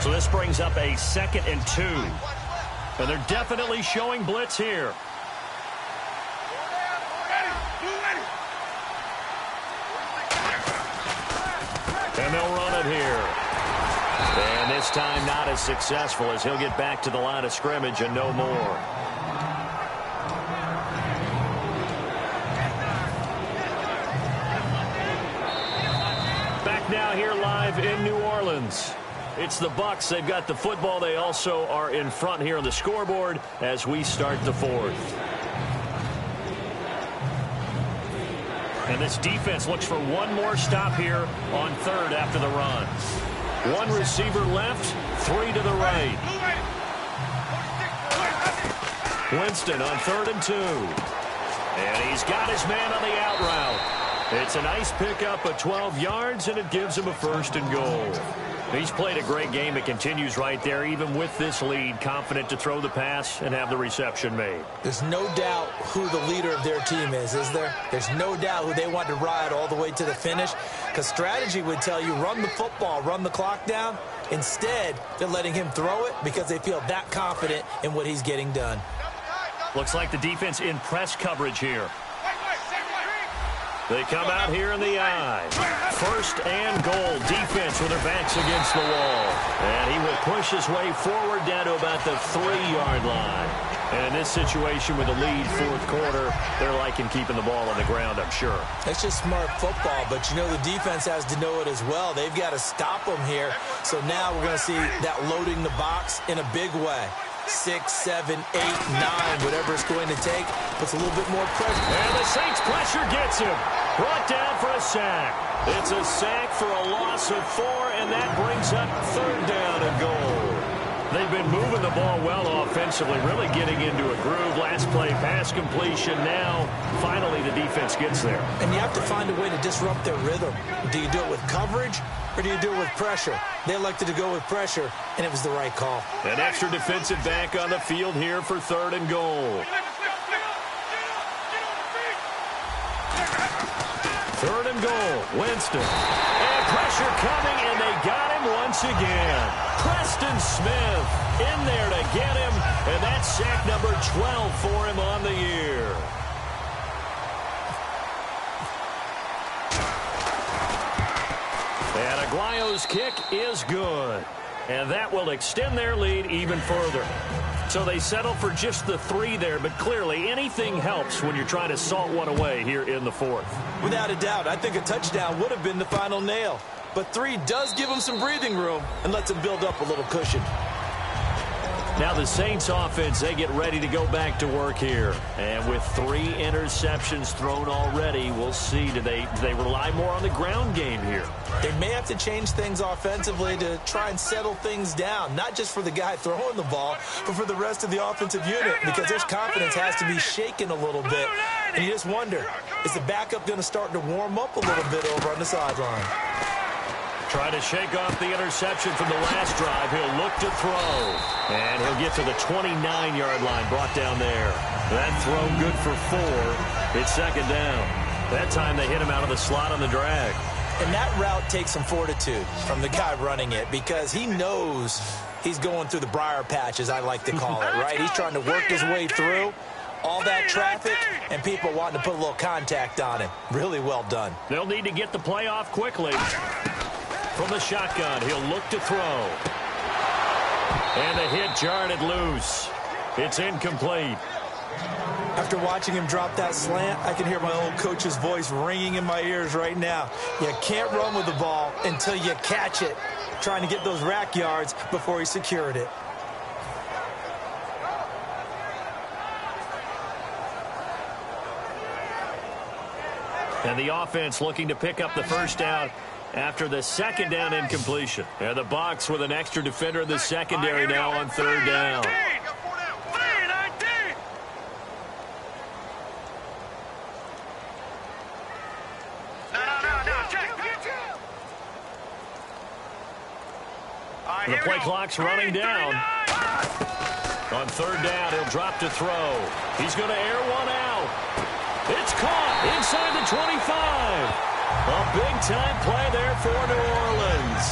B: So this brings up a 2nd and 2. And they're definitely showing blitz here. And they'll run it here. And this time not as successful as he'll get back to the line of scrimmage and no more. Back now here live in New Orleans. It's the Bucs. They've got the football. They also are in front here on the scoreboard as we start the 4th. And this defense looks for one more stop here on 3rd after the run. 1 receiver left, 3 to the right. Winston on 3rd and 2. And he's got his man on the out route. It's a nice pickup of 12 yards, and it gives him a 1st and goal. He's played a great game. It continues right there, even with this lead, confident to throw the pass and have the reception made.
C: There's no doubt who the leader of their team is there? There's no doubt who they want to ride all the way to the finish, because strategy would tell you run the football, run the clock down. Instead, they're letting him throw it because they feel that confident in what he's getting done.
B: Looks like the defense in press coverage here. They come out here in the eye. 1st and goal. Defense with their backs against the wall. And he will push his way forward down to about the 3-yard line. And in this situation with the lead 4th quarter, they're liking keeping the ball on the ground, I'm sure.
C: It's just smart football, but you know the defense has to know it as well. They've got to stop them here. So now we're going to see that loading the box in a big way. 6, 7, 8, 9, whatever it's going to take, puts a little bit more pressure.
B: And the Saints pressure gets him. Brought down for a sack. It's a sack for a loss of 4, and that brings up 3rd down and goal. They've been moving the ball well offensively, really getting into a groove. Last play, pass completion. Now, finally, the defense gets there.
C: And you have to find a way to disrupt their rhythm. Do you do it with coverage, or do you do it with pressure? They elected to go with pressure, and it was the right call.
B: An extra defensive back on the field here for 3rd and goal. 3rd and goal, Winston. And pressure coming, and they got him once again. Preston Smith in there to get him, and that's sack number 12 for him on the year. And Aguayo's kick is good, and that will extend their lead even further. So they settle for just the 3 there, but clearly anything helps when you're trying to salt one away here in the 4th.
C: Without a doubt, I think a touchdown would have been the final nail. But 3 does give them some breathing room and lets them build up a little cushion.
B: Now the Saints offense, they get ready to go back to work here. And with 3 interceptions thrown already, we'll see. Do they rely more on the ground game here?
C: They may have to change things offensively to try and settle things down, not just for the guy throwing the ball, but for the rest of the offensive unit, because their confidence has to be shaken a little bit. And you just wonder, is the backup going to start to warm up a little bit over on the sideline?
B: Trying to shake off the interception from the last drive. He'll look to throw. And he'll get to the 29-yard line, brought down there. That throw good for 4. It's 2nd down. That time they hit him out of the slot on the drag.
C: And that route takes some fortitude from the guy running it, because he knows he's going through the briar patch, as I like to call it, right? He's trying to work his way through all that traffic and people wanting to put a little contact on him. Really well done.
B: They'll need to get the play off quickly. From the shotgun, he'll look to throw. And the hit jarred it loose. It's incomplete.
C: After watching him drop that slant, I can hear my old coach's voice ringing in my ears right now. You can't run with the ball until you catch it. Trying to get those rack yards before he secured it.
B: And the offense looking to pick up the first down after the 2nd down incompletion. And the Bucs with an extra defender in the secondary now on 3rd down. The play clock's running down. On 3rd down, he'll drop to throw. He's going to air one out. It's caught inside the 25. A big-time play there for New Orleans.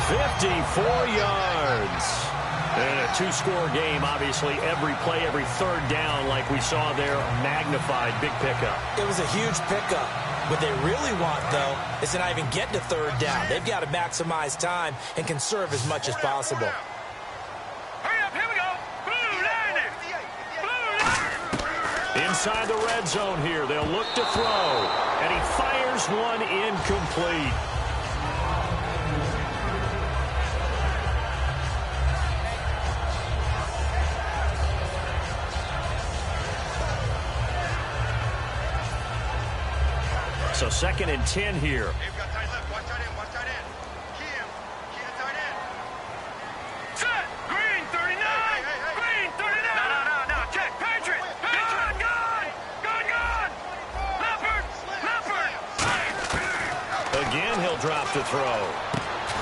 B: 54 yards. And a 2-score game, obviously. Every play, every 3rd down, like we saw there, magnified. Big pickup.
C: It was a huge pickup. What they really want, though, is to not even get to 3rd down. They've got to maximize time and conserve as much as possible.
D: Hurry up, here we go. Blue line it. Blue line.
B: Inside the red zone here. They'll look to throw. And he fires one incomplete. So 2nd and 10 here.
D: They've got tight left. Watch tight end. Watch tight end. Key him. Key to tight end. Set. Green 39. Green 39. No. Check. Patriot. Gone. Leopard.
B: Again, he'll drop to throw.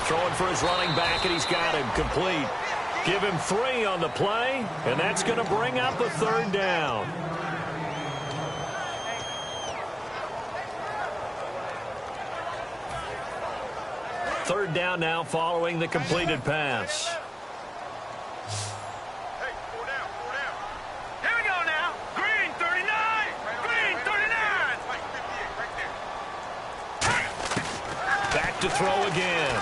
B: Throwing for his running back, and he's got him complete. Give him 3 on the play, and that's going to bring up a 3rd down. Third down now following the completed pass.
D: Hey, 4 down. Here we go now. Green 39. Green 39. Right, 58, right there.
B: Back to throw again.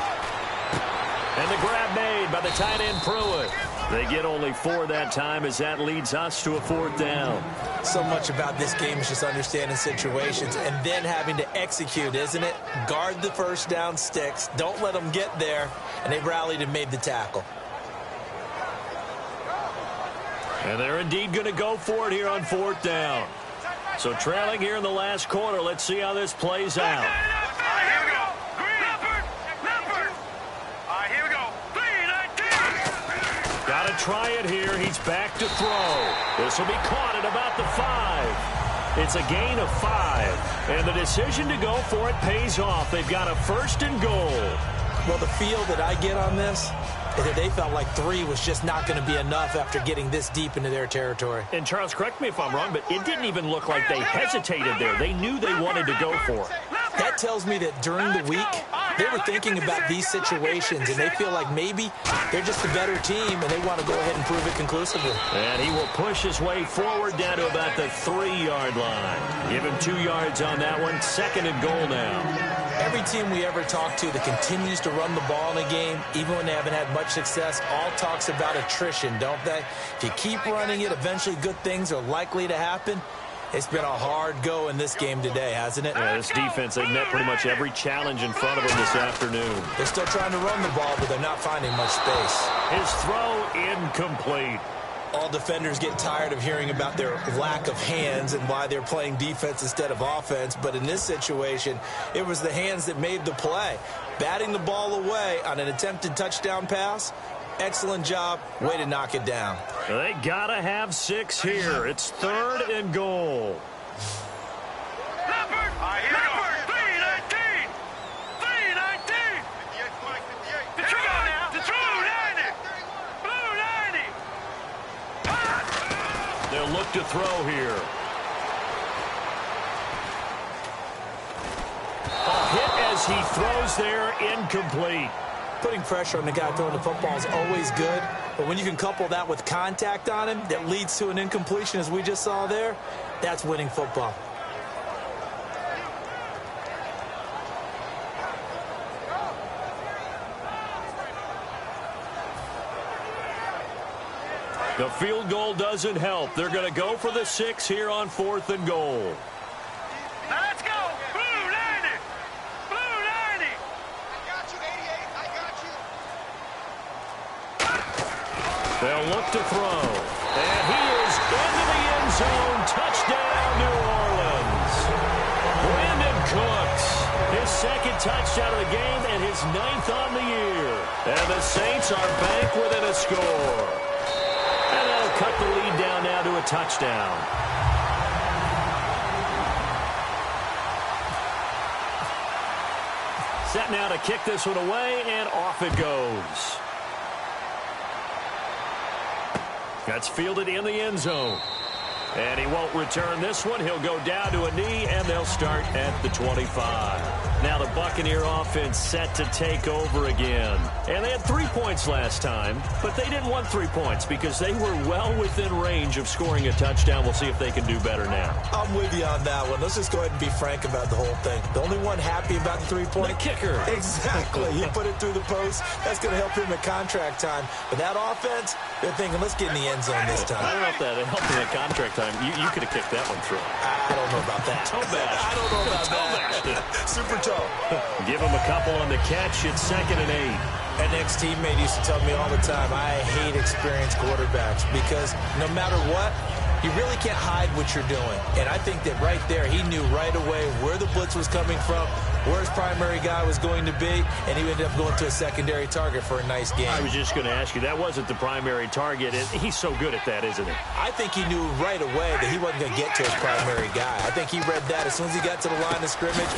B: And the grab made by the tight end Pruitt. They get only 4 that time as that leads us to a 4th down.
C: So much about this game is just understanding situations and then having to execute, isn't it? Guard the first down sticks. Don't let them get there. And they rallied and made the tackle.
B: And they're indeed going to go for it here on 4th down. So trailing here in the last quarter. Let's see how this plays out.
D: Here we go. Green. Leopard. All right, here we go. Green 19.
B: Got a try it here. He's back to throw. This will be caught at about the 5. It's a gain of 5. And the decision to go for it pays off. They've got a 1st and goal.
C: Well, the feel that I get on this is that they felt like 3 was just not going to be enough after getting this deep into their territory.
B: And, Charles, correct me if I'm wrong, but it didn't even look like they hesitated there. They knew they wanted to go for it.
C: That tells me that during the week, they were thinking about these situations, and they feel like maybe they're just a better team, and they want to go ahead and prove it conclusively.
B: And he will push his way forward down to about the 3-yard line. Give him 2 yards on that one. 2nd and goal now.
C: Every team we ever talk to that continues to run the ball in a game, even when they haven't had much success, all talks about attrition, don't they? If you keep running it, eventually good things are likely to happen. It's been a hard go in this game today, hasn't it?
B: Yeah, this defense, they've met pretty much every challenge in front of them this afternoon.
C: They're still trying to run the ball, but they're not finding much space.
B: His throw incomplete.
C: All defenders get tired of hearing about their lack of hands and why they're playing defense instead of offense. But in this situation, it was the hands that made the play. Batting the ball away on an attempted touchdown pass, excellent job. Way to knock it down.
B: They got to have 6 here. It's 3rd and goal.
D: Leopard! 319! 319! The true now! The true 90! Blue 90!
B: They'll look to throw here. A hit as he throws there, incomplete.
C: Putting pressure on the guy throwing the football is always good, but when you can couple that with contact on him that leads to an incompletion, as we just saw there, that's winning football.
B: The field goal doesn't help. They're going to go for the 6 here on 4th and goal.
D: Now let's go! Blue 90! Blue 90! I got you, 88. I got you.
B: They'll look to throw. And he is into the end zone. Touchdown, New Orleans. Brandon Cooks, his 2nd touchdown of the game and his 9th on the year. And the Saints are back within a score. And that'll cut the lead down now to a touchdown. Set now to kick this one away, and off it goes. That's fielded in the end zone. And he won't return this one. He'll go down to a knee, and they'll start at the 25. Now the Buccaneer offense set to take over again. And they had 3 points last time, but they didn't want 3 points because they were well within range of scoring a touchdown. We'll see if they can do better now.
C: I'm with you on that one. Let's just go ahead and be frank about the whole thing. The only one happy about the 3-point?
B: The kicker.
C: Exactly. He put it through the post. That's going to help him at contract time. But that offense, they're thinking, let's get in the end zone this time.
B: I don't know if that helped him at contract time. You could have kicked that one through.
C: I don't know about that.
B: Toe bash.
C: I don't know about that. Super toe.
B: Give him a couple on the catch. It's 2nd and 8.
C: An ex-teammate used to tell me all the time, I hate experienced quarterbacks because no matter what, you really can't hide what you're doing. And I think that right there, he knew right away where the blitz was coming from, where his primary guy was going to be, and he ended up going to a secondary target for a nice game.
B: I was just going to ask you, that wasn't the primary target. He's so good at that, isn't he?
C: I think he knew right away that he wasn't going to get to his primary guy. I think he read that as soon as he got to the line of scrimmage,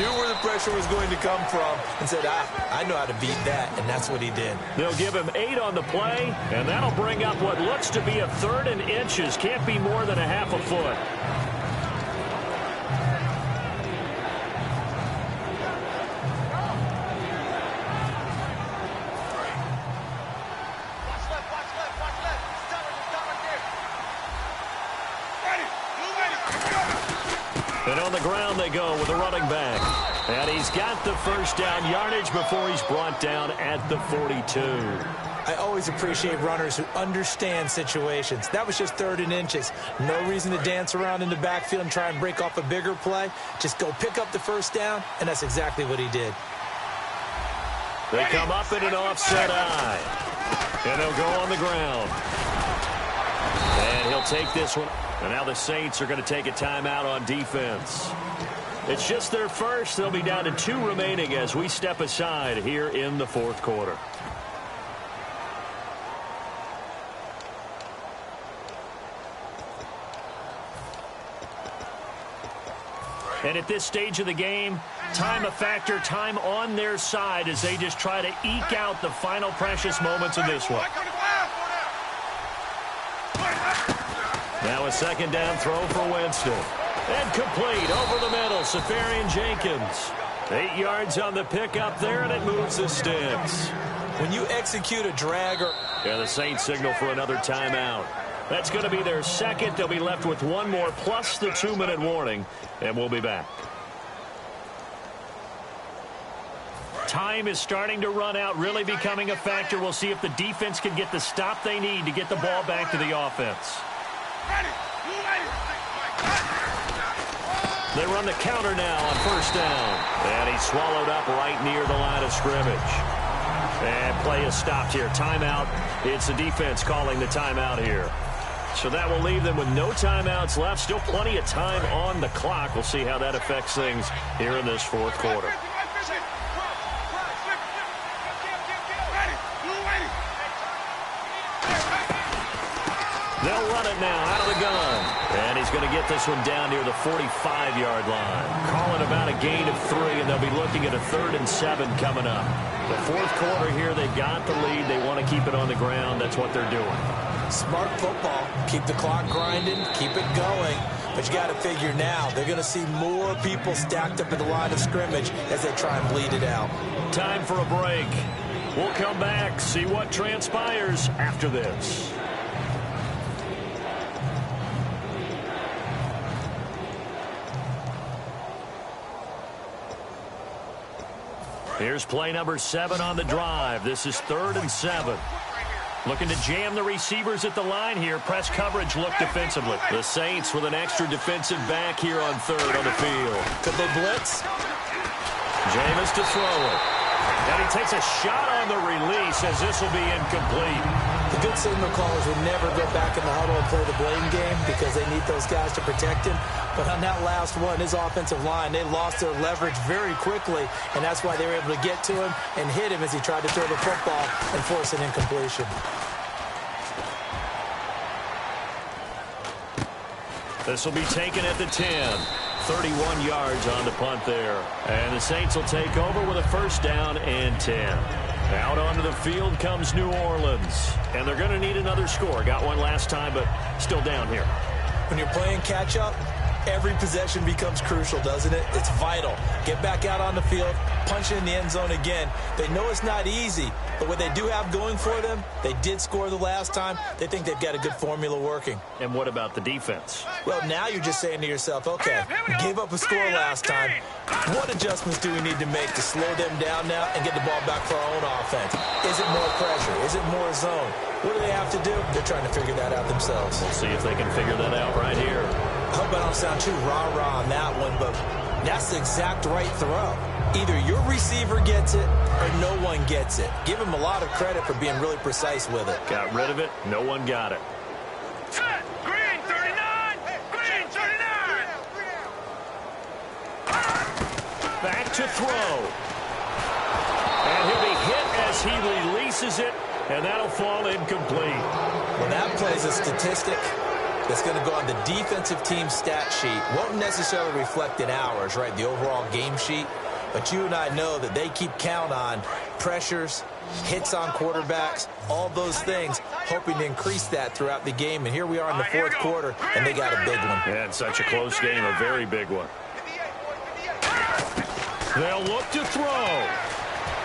C: knew where the pressure was going to come from, and said, I know how to beat that, and that's what he did.
B: They'll give him 8 on the play, and that'll bring up what looks to be a 3rd and inches. Can't be more than a half a foot. And on the ground they go with a running back. And he's got the first down yardage before he's brought down at the 42.
C: I always appreciate runners who understand situations. That was just 3rd and inches. No reason to dance around in the backfield and try and break off a bigger play. Just go pick up the first down, and that's exactly what he did.
B: They come up in an offset eye. And they'll go on the ground. And he'll take this one. And now the Saints are going to take a timeout on defense. It's just their first. They'll be down to 2 remaining as we step aside here in the 4th quarter. And at this stage of the game, time a factor, time on their side as they just try to eke out the final precious moments of this one. Now a second down throw for Winston. And complete over the middle, Safarian Jenkins. 8 yards on the pickup there, and it moves the sticks.
C: When you execute a drag or...
B: Yeah, the Saints signal for another timeout. That's going to be their second. They'll be left with one more plus the 2-minute warning, and we'll be back. Time is starting to run out, really becoming a factor. We'll see if the defense can get the stop they need to get the ball back to the offense. They run the counter now on first down. And he's swallowed up right near the line of scrimmage. And play is stopped here. Timeout. It's the defense calling the timeout here. So that will leave them with no timeouts left. Still plenty of time on the clock. We'll see how that affects things here in this fourth quarter. They'll run it now out of the gun. And he's going to get this one down near the 45-yard line. Calling about a gain of 3, and they'll be looking at a 3rd and 7 coming up. The fourth quarter here, they got the lead. They want to keep it on the ground. That's what they're doing.
C: Smart football. Keep the clock grinding. Keep it going. But you got to figure now, they're going to see more people stacked up at the line of scrimmage as they try and bleed it out.
B: Time for a break. We'll come back, see what transpires after this. Here's play number 7 on the drive. This is 3rd and 7. Looking to jam the receivers at the line here. Press coverage look defensively. The Saints with an extra defensive back here on 3rd on the field.
C: Could they blitz?
B: Jameis to throw it. And he takes a shot on the release as this will be incomplete.
C: The good signal callers would never go back in the huddle and play the blame game because they need those guys to protect him. But on that last one, his offensive line, they lost their leverage very quickly, and that's why they were able to get to him and hit him as he tried to throw the football and force an incompletion.
B: This will be taken at the 10. 31 yards on the punt there. And the Saints will take over with a first down and 10. Out onto the field comes New Orleans. And they're going to need another score. Got one last time, but still down here.
C: When you're playing catch-up, every possession becomes crucial, doesn't it? It's vital. Get back out on the field, punch it in the end zone again. They know it's not easy, but what they do have going for them, they did score the last time. They think they've got a good formula working.
B: And what about the defense?
C: Well, now you're just saying to yourself, okay, we gave up a score last time. What adjustments do we need to make to slow them down now and get the ball back for our own offense? Is it more pressure? Is it more zone? What do they have to do? They're trying to figure that out themselves.
B: We'll see if they can figure that out right here.
C: I hope I don't sound too rah-rah on that one, but that's the exact right throw. Either your receiver gets it or no one gets it. Give him a lot of credit for being really precise with it.
B: Got rid of it. No one got it.
D: Set. Green 39. Green 39.
B: Back to throw. And he'll be hit as he releases it, and that'll fall incomplete.
C: Well, that plays a statistic that's going to go on the defensive team stat sheet. Won't necessarily reflect in ours, right, the overall game sheet. But you and I know that they keep count on pressures, hits on quarterbacks, all those things, hoping to increase that throughout the game. And here we are in the fourth quarter, and they got a big one.
B: Yeah, it's such a close game, a very big one. They'll look to throw.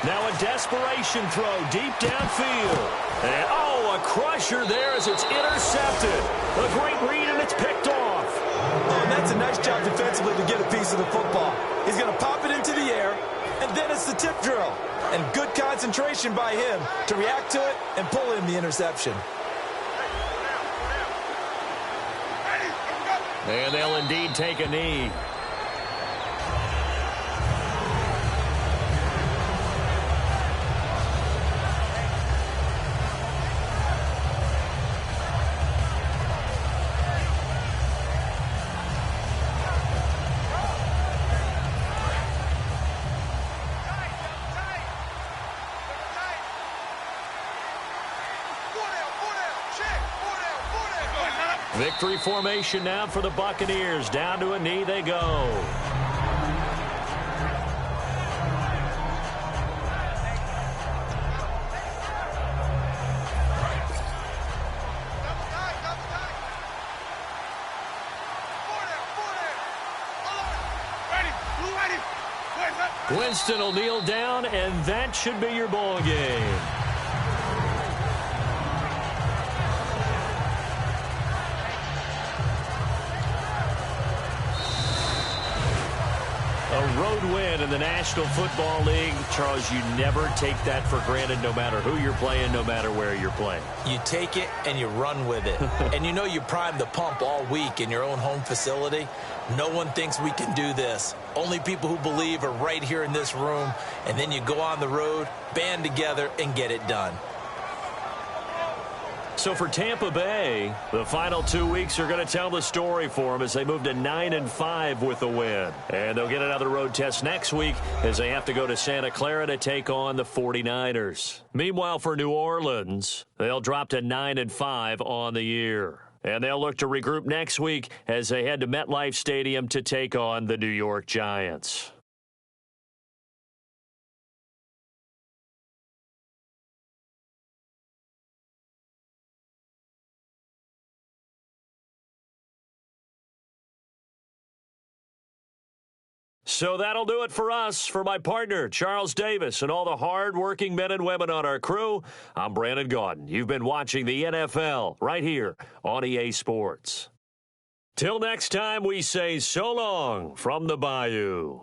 B: Now a desperation throw deep downfield. And, oh, a crusher there as it's intercepted. A great read, and it's picked off.
C: Oh, and that's a nice job defensively to get a piece of the football. He's going to pop it into the air, and then it's the tip drill. And good concentration by him to react to it and pull in the interception.
B: And they'll indeed take a knee. Victory formation now for the Buccaneers. Down to a knee they go. Winston will kneel down, and that should be your ball game. A road win in the National Football League. Charles, you never take that for granted no matter who you're playing, no matter where you're playing.
C: You take it and you run with it. And you know you primed the pump all week in your own home facility. No one thinks we can do this. Only people who believe are right here in this room. And then you go on the road, band together, and get it done.
B: So for Tampa Bay, the final 2 weeks are going to tell the story for them as they move to 9-5 with a win. And they'll get another road test next week as they have to go to Santa Clara to take on the 49ers. Meanwhile, for New Orleans, they'll drop to 9-5 on the year. And they'll look to regroup next week as they head to MetLife Stadium to take on the New York Giants. So that'll do it for us. For my partner, Charles Davis, and all the hard-working men and women on our crew, I'm Brandon Gaudin. You've been watching the NFL right here on EA Sports. Till next time, we say so long from the Bayou.